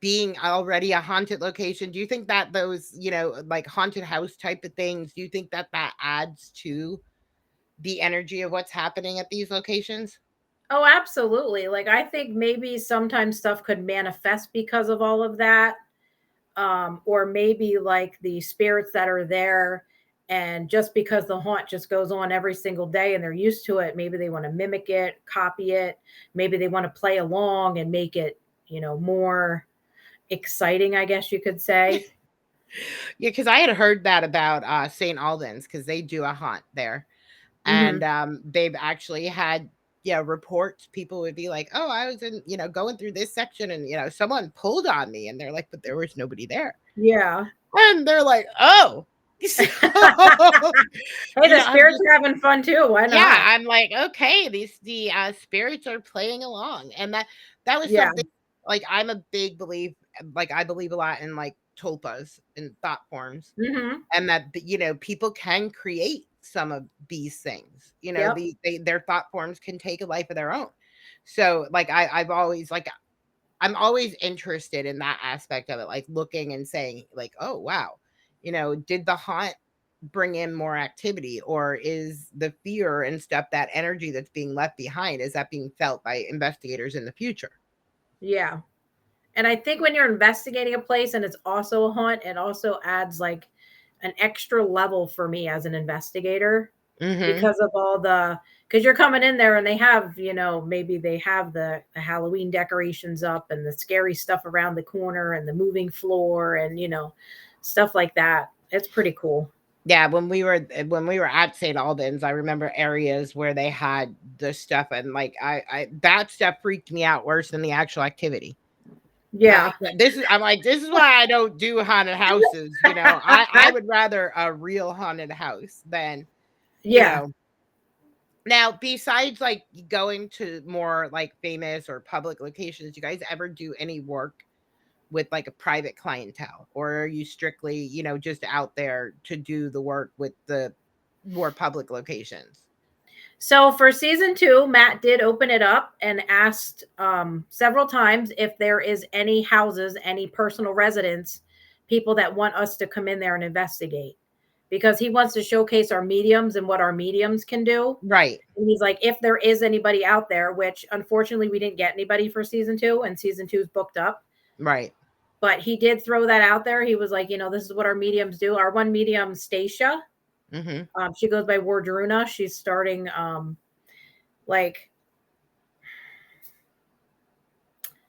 being already a haunted location, do you think that those, like haunted house type of things, do you think that that adds to the energy of what's happening at these locations? Oh, absolutely. Like I think maybe sometimes stuff could manifest because of all of that. Or maybe like the spirits that are there, and just because the haunt just goes on every single day and they're used to it, maybe they want to mimic it, copy it, maybe they want to play along and make it more exciting, I guess you could say. Yeah, because I had heard that about St. Albans because they do a haunt there. And Hmm. they've actually had, reports. People would be like, oh, I was in, going through this section and, someone pulled on me. And they're like, but there was nobody there. Yeah. And they're like, oh. So, Hey, the I'm spirits just, are having fun too, why yeah, not? I'm like, okay, the spirits are playing along. And that was Yeah. something, like, I'm a big belief, like, I believe a lot in like tulpas and thought forms, Hmm. and that people can create some of these things, Yep. their thought forms can take a life of their own. So like I've always like I'm always interested in that aspect of it, like looking and saying like, oh wow, did the haunt bring in more activity, or is the fear and stuff, that energy that's being left behind, is that being felt by investigators in the future? Yeah. And I think when you're investigating a place and it's also a haunt, it also adds like an extra level for me as an investigator Mm-hmm. because of all the because you're coming in there and they have, maybe they have the Halloween decorations up and the scary stuff around the corner and the moving floor and stuff like that. It's pretty cool. Yeah, when we were at St. Albans, I remember areas where they had the stuff, and like I that stuff freaked me out worse than the actual activity. Yeah. I'm like, this is why I don't do haunted houses. I would rather a real haunted house than, you Yeah. know. Now, besides like going to more like famous or public locations, you guys ever do any work with like a private clientele, or are you strictly, just out there to do the work with the more public locations? So for season 2, Matt did open it up and asked several times if there is any houses, any personal residents, people that want us to come in there and investigate, because he wants to showcase our mediums and what our mediums can do. Right, And he's like, if there is anybody out there, which unfortunately we didn't get anybody for season 2, and season 2 is booked up. right. But he did throw that out there. He was like, this is what our mediums do. Our one medium, Stacia, Hmm. she goes by Wardruna. She's starting like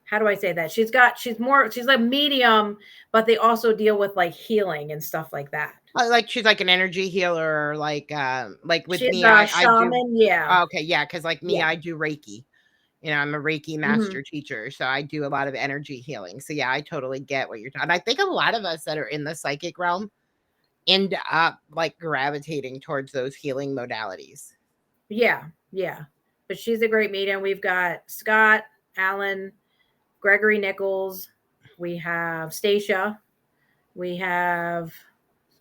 how do I say that? She's like medium, but they also deal with like healing and stuff like that. Like she's like an energy healer, like with She's me, a I do. shaman. Yeah. Okay, yeah, because like me, Yeah. I do Reiki. I'm a Reiki Hmm. master teacher, so I do a lot of energy healing. So yeah, I totally get what you're talking. I think a lot of us that are in the psychic realm end up like gravitating towards those healing modalities. Yeah. Yeah. But she's a great medium. We've got Scott, Alan, Gregory Nichols. we have Stacia, we have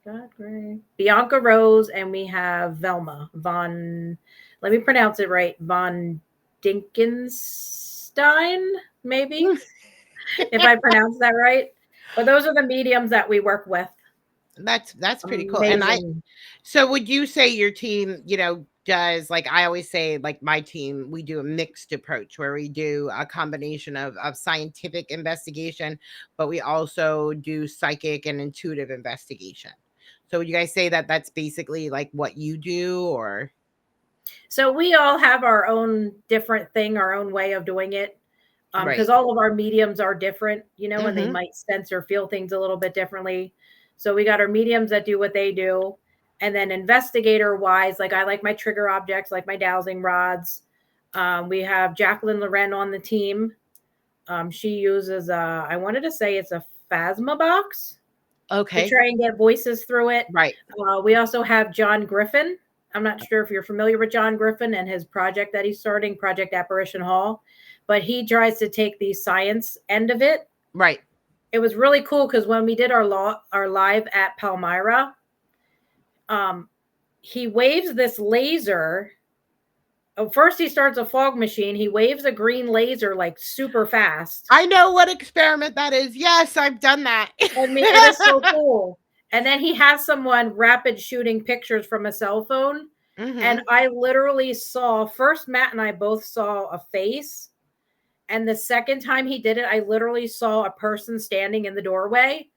Scott Gray, Bianca Rose, and we have Velma von. Let me pronounce it right. Von Dinkenstein, maybe if I pronounce that right. But those are the mediums that we work with. That's pretty cool. And I Amazing. so would you say your team, does, like I always say, like my team, we do a mixed approach where we do a combination of scientific investigation, but we also do psychic and intuitive investigation. So would you guys say that that's basically like what you do, or So we all have our own different thing, our own way of doing it. right? Because all of our mediums are different, and they Mm-hmm. might sense or feel things a little bit differently. So we got our mediums that do what they do. And then investigator wise, like I like my trigger objects, like my dowsing rods. We have Jacqueline Loren on the team. She uses I wanted to say it's a phasma box to Okay. try and get voices through it. Right. We also have John Griffin. I'm not sure if you're familiar with John Griffin and his project that he's starting, Project Apparition Hall, but he tries to take the science end of it. Right. It was really cool because when we did our live at Palmyra, um, he waves this laser. Oh, first, he starts a fog machine. He waves a green laser like super fast. I know what experiment that is. Yes, I've done that. I mean, it is so cool. And then he has someone rapid shooting pictures from a cell phone. And Mhm. I literally saw, first, Matt and I both saw a face. And the second time he did it, I literally saw a person standing in the doorway.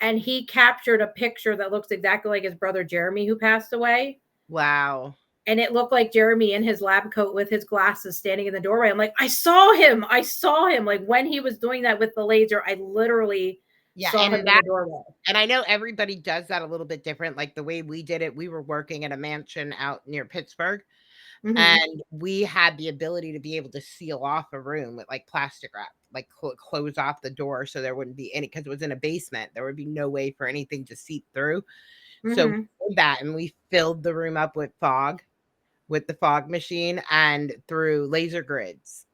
And he captured a picture that looks exactly like his brother Jeremy, who passed away. Wow. And it looked like Jeremy in his lab coat with his glasses standing in the doorway. I'm like, I saw him. I saw him. Like when he was doing that with the laser, I literally Yeah, saw him in the doorway. and I know everybody does that a little bit different. Like the way we did it, we were working at a mansion out near Pittsburgh, Mm-hmm. and we had the ability to be able to seal off a room with like plastic wrap, like close off the door so there wouldn't be any, because it was in a basement. There would be no way for anything to seep through. So we Mm-hmm. did that, and we filled the room up with fog, with the fog machine, and threw laser grids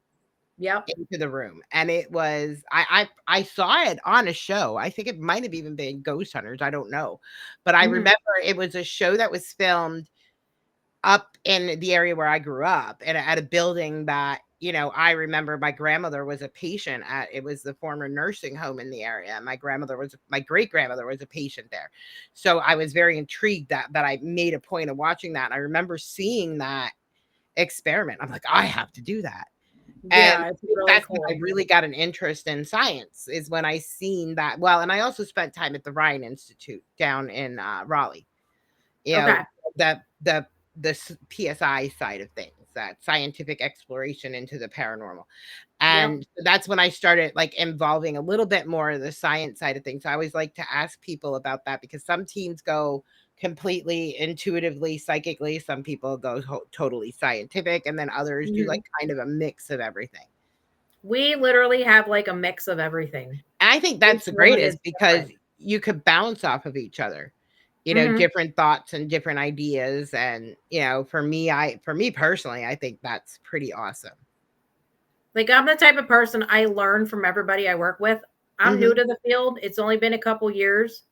Yep. into the room. And it was, I saw it on a show. I think it might have even been Ghost Hunters, I don't know. But I Mm-hmm. remember it was a show that was filmed up in the area where I grew up, and at a building that, I remember my grandmother was a patient at. It was the former nursing home in the area. My great grandmother was a patient there. So I was very intrigued that I made a point of watching that. And I remember seeing that experiment. I'm like, I have to do that. And Yeah, it's really that's when I cool. really got an interest in science, is when I seen that. Well, and I also spent time at the Ryan Institute down in Raleigh. You know, Okay. the PSI side of things, that scientific exploration into the paranormal. Yep. And that's when I started like involving a little bit more of the science side of things. I always like to ask people about that, because some teams go completely intuitively, psychically, some people go totally scientific, and then others do Mm-hmm. like kind of a mix of everything. We literally have like a mix of everything. And I think Each that's the one is greatest, because different. you could bounce off of each other, Mm-hmm. different thoughts and different ideas. And, for me personally, I think that's pretty awesome. Like I'm the type of person, I learn from everybody I work with. I'm new Hmm. to the field. It's only been a couple years.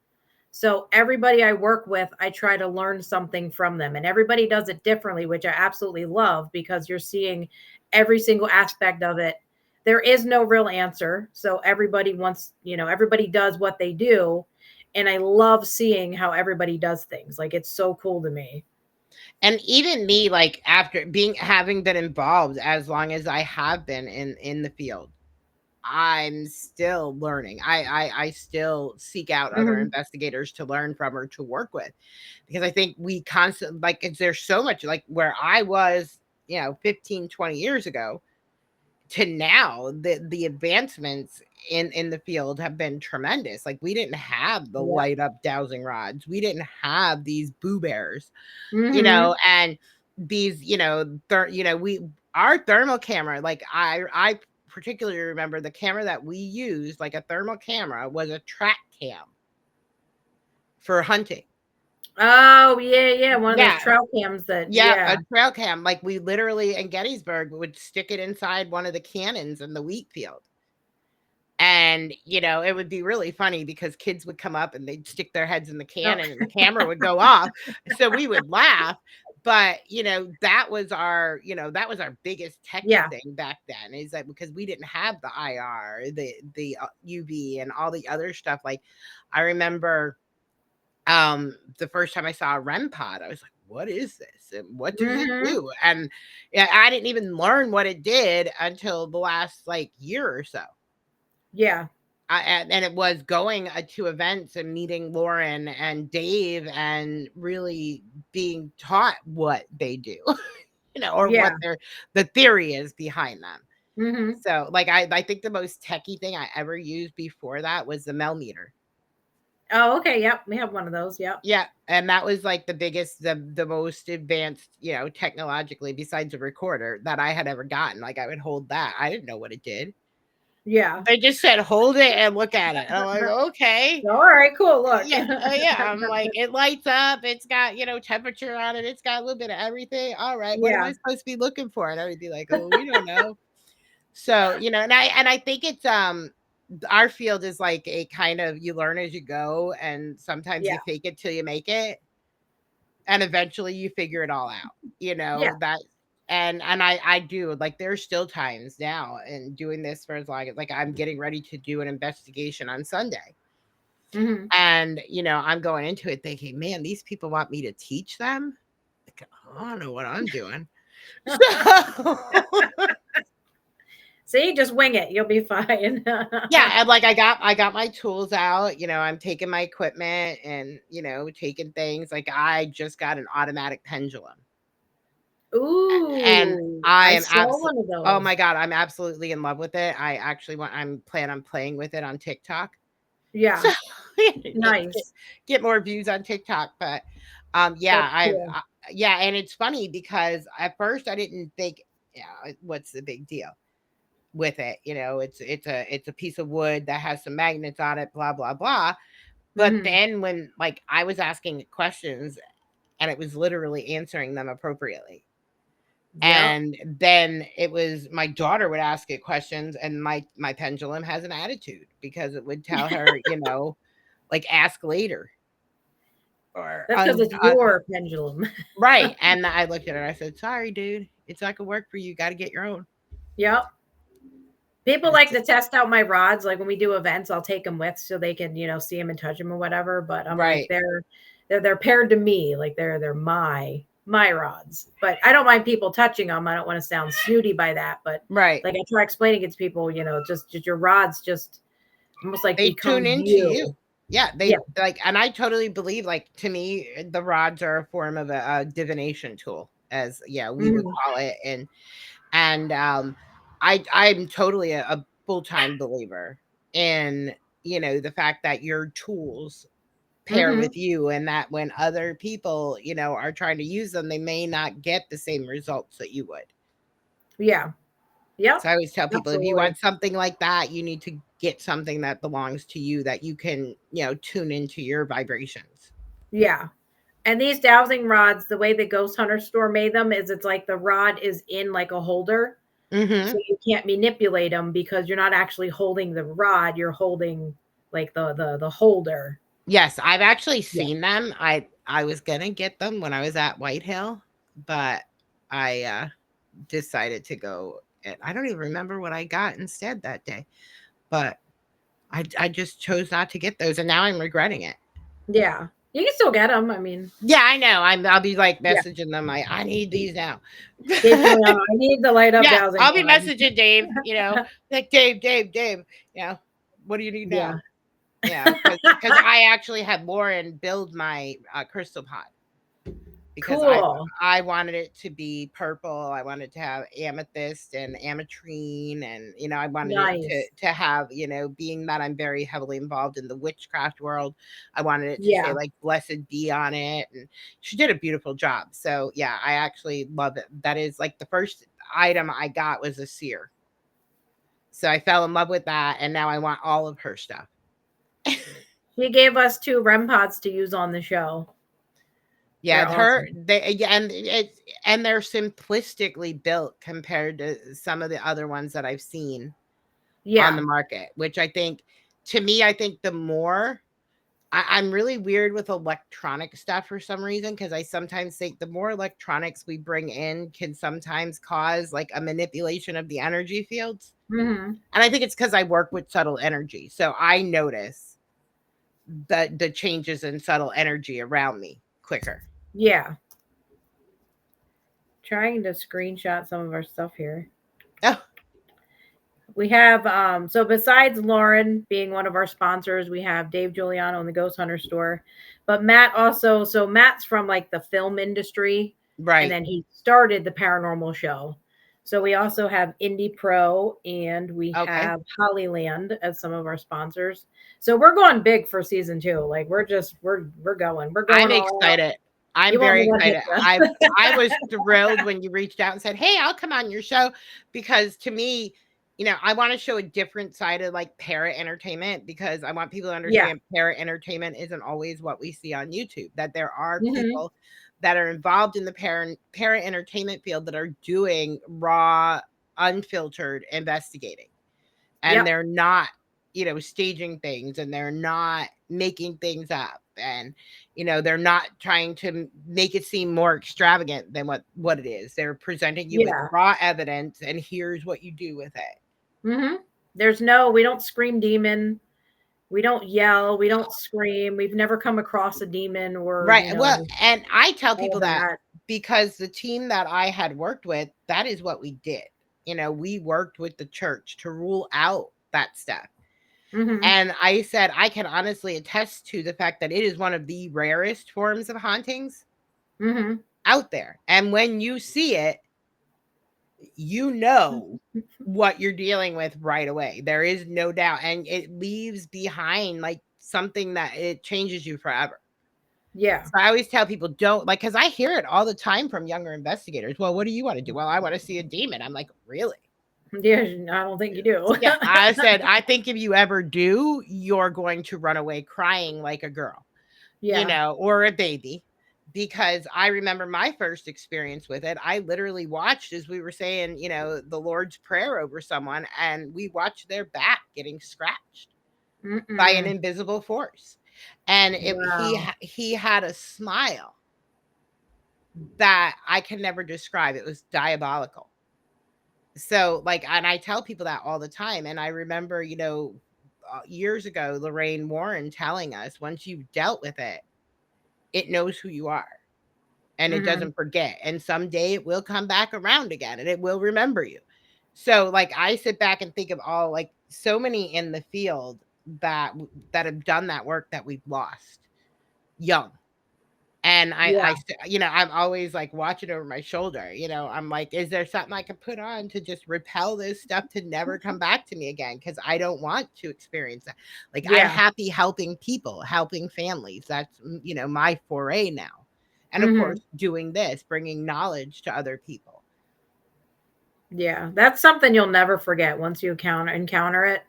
So everybody I work with, I try to learn something from them. And everybody does it differently, which I absolutely love because you're seeing every single aspect of it. There is no real answer. So everybody wants, everybody does what they do. And I love seeing how everybody does things. Like it's so cool to me. And even me, like after having been involved as long as I have been in the field, I'm still learning. I still seek out other Hmm. investigators to learn from or to work with, because I think we constantly, like, there's so much, like where I was, 15, 20 years ago to now, the advancements in the field have been tremendous. Like, we didn't have the Yeah. light up dowsing rods. We didn't have these boo bears, Hmm. and these, we our thermal camera, like I particularly remember the camera that we used, like a thermal camera, was a track cam for hunting. Oh, yeah, yeah. One of those Yeah. trail cams that, Yeah, yeah. a trail cam. Like, we literally in Gettysburg would stick it inside one of the cannons in the wheat field. And, it would be really funny because kids would come up and they'd stick their heads in the Oh, cannon and the camera would go off. So we would laugh. But, that was our biggest techie yeah. thing back then, is that because we didn't have the IR, the UV and all the other stuff. Like, I remember the first time I saw a REM pod, I was like, what is this? And what does it Mhm. do? And yeah, I didn't even learn what it did until the last like year or so. Yeah. And it was going to events and meeting Lauren and Dave and really being taught what they do, or what Yeah. the theory is behind them. Mhm. So, like, I think the most techie thing I ever used before that was the Mel meter. Oh, okay, yep, we have one of those, yep. Yeah, and that was like the most advanced, technologically, besides a recorder, that I had ever gotten. Like, I would hold that. I didn't know what it did. Yeah. They just said, "Hold it and look at it." And I'm like, "Okay." Alright, cool, look. Yeah, yeah, I'm like, "It lights up, it's got, temperature on it, it's got a little bit of everything. Alright, what am Yeah. I supposed to be looking for?" And I would be like, "Oh, we don't know." So, and I think it's, our field is like a kind of, you learn as you go, and sometimes Yeah. you fake it till you make it, and eventually you figure it all out, Yeah. that. And I do, like, there's still times now, and doing this for as long as, like, I'm getting ready to do an investigation on Sunday. Mhm. And, I'm going into it thinking, man, these people want me to teach them. Like, I don't know what I'm doing. So See, just wing it, you'll be fine. yeah, and like, I got my tools out, I'm taking my equipment and, taking things. Like, I just got an automatic pendulum. And Ooh, I I am saw absolutely, one of oh my those. god, I'm absolutely in love with it. I'm plan on playing with it on TikTok. So Yeah, get, nice. get more views on TikTok. But That's yeah, cool. yeah, and it's funny because at first I didn't think, yeah, what's the big deal with it? It's a piece of wood that has some magnets on it, blah blah blah. But Mhm. then when, like, I was asking it questions and it was literally answering them appropriately. Yep. And then it was my daughter would ask it questions, and my pendulum has an attitude because it would tell her, like, ask later, or That's because it's your pendulum. right. And I looked at her, I said, "Sorry, dude, it's not gonna work for you. You got to get your own." Yep. People like to test out my rods, like, when we do events, I'll take them with so they can, see them and touch them or whatever, but I'm like, Right, they're paired to me, like, they're my rods, but I don't mind people touching them. I don't wanna sound snooty by that, but, right. like, I try explaining it to people, just your rods just almost, like, They tune become into you. you. Yeah, Yeah. they like, and I totally believe, like, to me, the rods are a form of a divination tool, as, yeah, we would Mhm. call it. And I'm totally a full-time believer in, the fact that your tools pair Mhm. with you, and that when other people, are trying to use them, they may not get the same results that you would. Yeah. Yep. So I always tell people, if you Absolutely. want something like that, you need to get something that belongs to you, that you can, tune into your vibrations. Yeah. And these dowsing rods, the way the ghost hunter store made them is it's like the rod is in like a holder. So Mhm. you can't manipulate them because you're not actually holding the rod, you're holding like the holder. Yes, I've actually Yeah. seen them. I was gonna get them when I was at White Hill, but I, decided to go, and I don't even remember what I got instead that day, but I just chose not to get those, and now I'm regretting it. Yeah. You can still get them. I mean, Yeah, I know. I'll be, like, yeah. messaging them, like, "I need these now." Dave's coming out. I need the light up Yeah, dowsing I'll be rod. messaging Dave, like, "Dave, Dave, Dave, what do you need Yeah. now?" Because I actually had Lauren build my, crystal pot. Because Cool. I wanted it to be purple, I wanted to have amethyst and ametrine, and, I wanted it to Nice. have, being that I'm very heavily involved in the witchcraft world, I wanted it to say, Yeah. like, "Blessed be" on it, and she did a beautiful job. So, yeah, I actually love it. That is, like, the first item I got was a seer. So I fell in love with that, and now I want all of her stuff. She gave us 2 REM pods to use on the show. Yeah, They're her awesome. they yeah, and they're simplistically built compared to some of the other ones that I've seen. on the Yeah. market, which I think, to me, I think the more I'm really weird with electronic stuff for some reason, because I sometimes think the more electronics we bring in can sometimes cause like a manipulation of the energy fields. Hmm. And I think it's because I work with subtle energy. So I notice the changes in subtle energy around me quicker. Yeah. Trying to screenshot some of our stuff here. Oh, We have so besides Lauren being one of our sponsors, we have Dave Giuliano in the Ghost Hunter store. But Matt also, so Matt's from like the film industry, and right. then he started the paranormal show. So we also have Indie Pro and we Okay. have Hollyland as some of our sponsors. So we're going big for season two. Like we're just we're going. We're I'm going all out. excited. I'm You won't very know what hit excited. I was thrilled when you reached out and said, "Hey, I'll come on your show," because to me, I want to show a different side of like para entertainment, because I want people to Yeah. understand para entertainment isn't always what we see on YouTube. That there are Hmm. people that are involved in the para entertainment field that are doing raw, unfiltered investigating, and Yep. they're not, staging things, and they're not making things up, and they're not trying to make it seem more extravagant than what it is. They're presenting you with Yeah. raw evidence, and here's what you do with it. Hmm. There's no, we don't scream demon. We don't yell. We don't scream. We've never come across a demon or, Right. Well, and I tell all people that that. because the team that I had worked with, that is what we did. We worked with the church to rule out that stuff. Hmm. And I said, I can honestly attest to the fact that it is one of the rarest forms of hauntings Hmm. out there. And when you see it, you know what you're dealing with right away. There is no doubt. And it leaves behind like something that it changes you forever. Yeah. So I always tell people, don't like, because I hear it all the time from younger investigators. Well, what do you want to do? Well, I want to see a demon. I'm like, really? Yeah. I don't think you do. Yeah. I said, I think if you ever do, you're going to run away crying like a girl, Yeah. or a baby. Because I remember my first experience with it. I literally watched as we were saying, the Lord's Prayer over someone, and we watched their back getting scratched by an Mm-mm. invisible force. And Wow. he had a smile that I can never describe. It was diabolical. So, like, and I tell people that all the time. And I remember, years ago, Lorraine Warren telling us, once you've dealt with it, it knows who you are, and it Hmm. doesn't forget. And someday it will come back around again, and it will remember you. So, like, I sit back and think of all, like, so many in the field that have done that work that we've lost young. And Yeah. I'm always like watching over my shoulder. I'm like, is there something I can put on to just repel this stuff to never come back to me again? Because I don't want to experience that. Like, I'm Yeah. happy helping people, helping families. That's, my foray now. And of Hmm. course, doing this, bringing knowledge to other people. Yeah. That's something you'll never forget once you encounter it.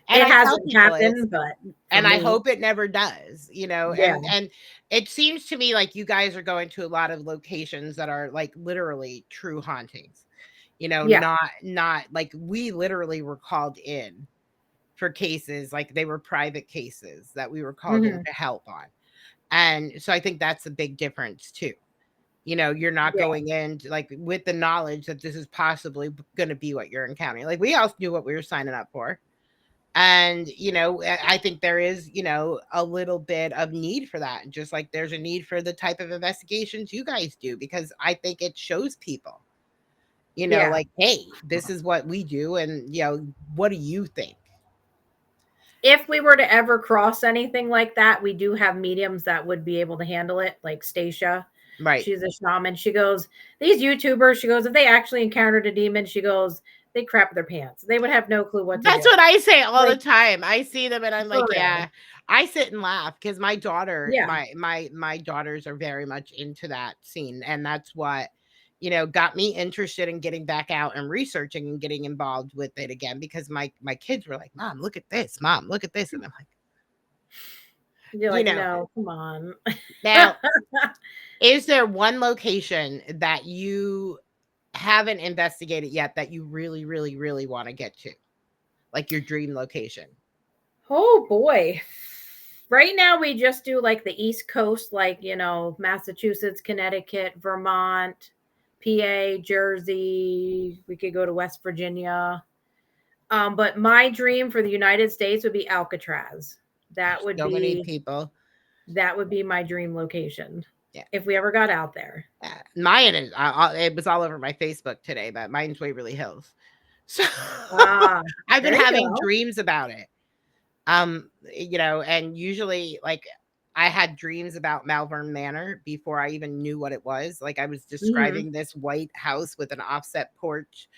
And It I tell hasn't people happened, but for and I me, hope it never does, yeah. and it seems to me like you guys are going to a lot of locations that are like literally true hauntings. Yeah. Not like we literally were called in for cases, like they were private cases that we were called in Hmm. to help on. And so I think that's a big difference too. You're not Yeah. going in like with the knowledge that this is possibly going to be what you're encountering. Like we all knew what we were signing up for. And I think there is a little bit of need for that, just like there's a need for the type of investigations you guys do, because I think it shows people, Yeah. like, hey, this is what we do, and what do you think? If we were to ever cross anything like that, we do have mediums that would be able to handle it, like Stacia. Right. She's a shaman. She goes, these YouTubers, she goes, if they actually encountered a demon, she goes, they crap their pants. They would have no clue what to That's do. what I say all the Like, time. I see them and I'm for like, real. yeah. I sit and laugh because my daughter, Yeah. my daughters are very much into that scene, and that's what got me interested in getting back out and researching and getting involved with it again, because my kids were like, "Mom, look at this. Mom, look at this," and I'm like, You're you like, know. no, come on. Now, is there one location that you haven't investigated yet that you really, really, really want to get to? like your dream location? Oh boy. Right now we just do like the East Coast, like, Massachusetts, Connecticut, Vermont, PA, Jersey. We could go to West Virginia. But my dream for the United States would be Alcatraz. That There's would so many be people. that would be my dream location Yeah. if we ever got out there. Mine is it was all over my Facebook today, but mine's Waverly Hills. So Ah, I've been there you having go. dreams about it. And usually like I had dreams about Malvern Manor before I even knew what it was. Like I was Hmm. describing this white house with an offset porch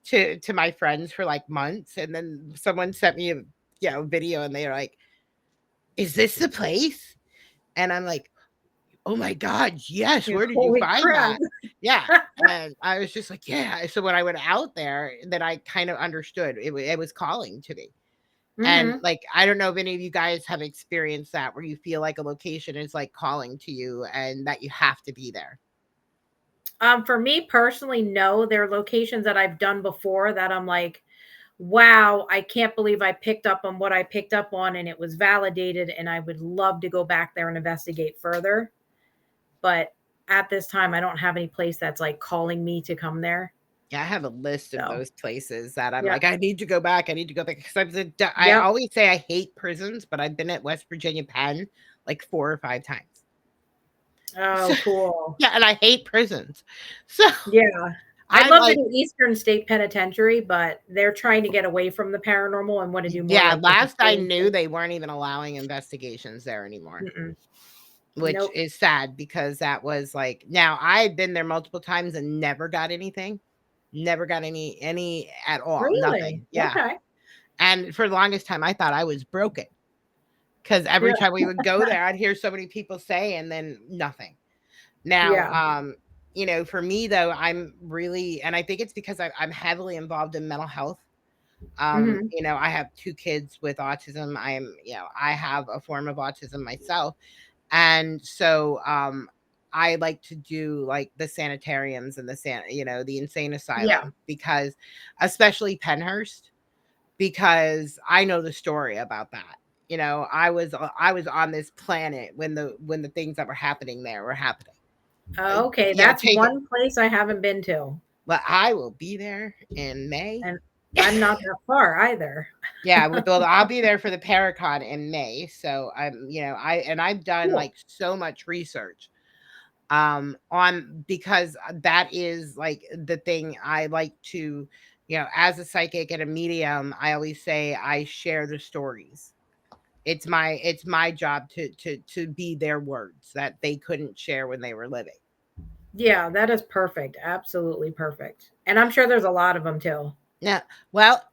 to my friends for like months, and then someone sent me a video, and they're like, "Is this the place?" And I'm like, "Oh my god, yes, where did you Holy find crap. that?" Yeah, and I was just like, "Yeah." So when I went out there, then I kind of understood it was calling to me. And, Hmm. like, I don't know if any of you guys have experienced that where you feel like a location is, like, calling to you and that you have to be there. For me personally, no. There are locations that I've done before that I'm like, wow, I can't believe I picked up on what I picked up on and it was validated. And I would love to go back there and investigate further. But at this time, I don't have any place that's like calling me to come there. Yeah, I have a list of So, those places that I'm yeah. like, "I need to go back, I need to go back," 'cause I Yep. always say I hate prisons, but I've been at West Virginia Penn, like, 4 or 5 times. So Oh, cool. yeah, and I hate prisons. So, Yeah. I'd I'm love to like do Eastern State Penitentiary, but they're trying to get away from the paranormal and want to do more yeah, like the last I historical. knew, they weren't even allowing investigations there anymore. Mm-mm. Which Nope. is sad because that was like now I've been there multiple times and never got anything. Never got any at all, Really? nothing. Yeah. Okay. And for the longest time, I thought I was broken because Yeah. every time we would go there, I'd hear so many people say and then nothing. Now, Yeah. for me though, I'm really and I think it's because I'm heavily involved in mental health. Hmm. I have 2 kids with autism. I have a form of autism myself. And so, I like to do like the sanitariums and the insane Yeah. asylum because especially Penhurst, because I know the story about that. I was on this planet when the things that were happening there were happening. Okay. Yeah, That's take it. one place I haven't been to. But I will be there in May. And I'm not that far either. Yeah, I'll be there for the Paracon in May. So I've done Cool. like so much research on because that is like the thing I like to, as a psychic and a medium, I always say I share the stories. It's my job to be their words that they couldn't share when they were living. Yeah, that is perfect. Absolutely perfect. And I'm sure there's a lot of them too. Yeah. Well,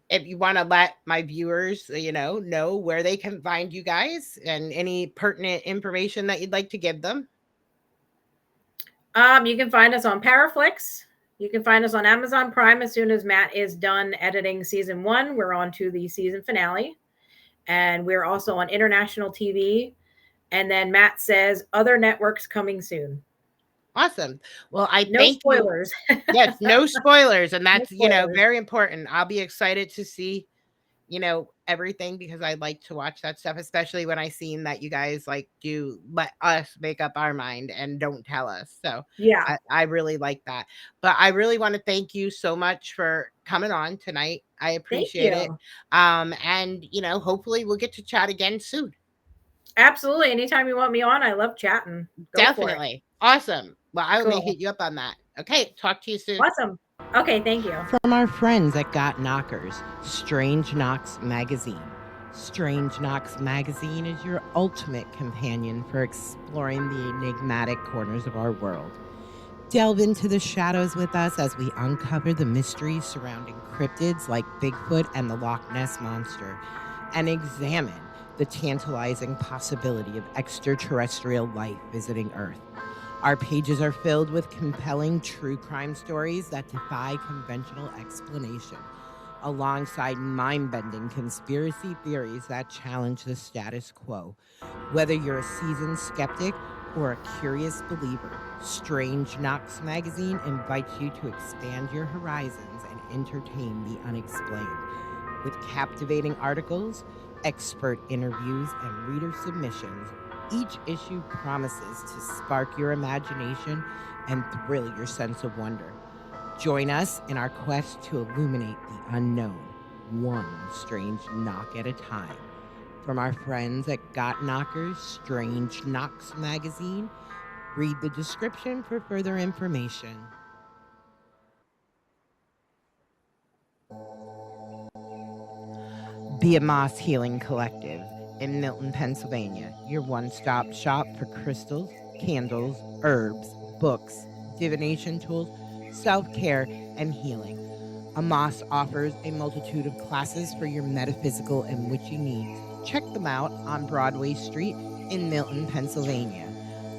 if you want to let my viewers, know where they can find you guys and any pertinent information that you'd like to give them. You can find us on Paraflix. You can find us on Amazon Prime as soon as Matt is done editing season one. We're on to the season finale. And we're also on international TV. And then Matt says other networks coming soon. Awesome. Well, I No thank you. spoilers. Yes, no spoilers, and No that's, spoilers. very important. I'll be excited to see, everything because I like to watch that stuff, especially when I seen that you guys like do let us make up our mind and don't tell us. So Yeah. I really like that. But I really want to thank you so much for coming on tonight. I Thank appreciate it. you. And hopefully we'll get to chat again soon. Absolutely. Anytime you want me on, I love chatting. Go for it. Definitely. Awesome. Well, I may Cool. hit you up on that. Okay, talk to you soon. Awesome. Okay. Thank you. From our friends at Got Knockers, Strange Knocks Magazine. Strange Knocks Magazine is your ultimate companion for exploring the enigmatic corners of our world. Delve into the shadows with us as we uncover the mysteries surrounding cryptids like Bigfoot and the Loch Ness Monster, and examine the tantalizing possibility of extraterrestrial life visiting Earth. Our pages are filled with compelling true crime stories that defy conventional explanation, alongside mind-bending conspiracy theories that challenge the status quo. Whether you're a seasoned skeptic or a curious believer, Strange Knocks Magazine invites you to expand your horizons and entertain the unexplained. With captivating articles, expert interviews, and reader submissions, each issue promises to spark your imagination and thrill your sense of wonder. Join us in our quest to illuminate the unknown, one strange knock at a time. From our friends at Got Knockers Strange Knocks magazine, read the description for further information. The Amos Healing Collective in Milton, Pennsylvania, your one stop shop for crystals, candles, herbs, books, divination tools, self care, and healing. Amos offers a multitude of classes for your metaphysical and witchy needs. Check them out on Broadway Street in Milton, Pennsylvania.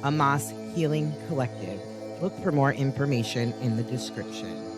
Amos Healing Collective. Look for more information in the description.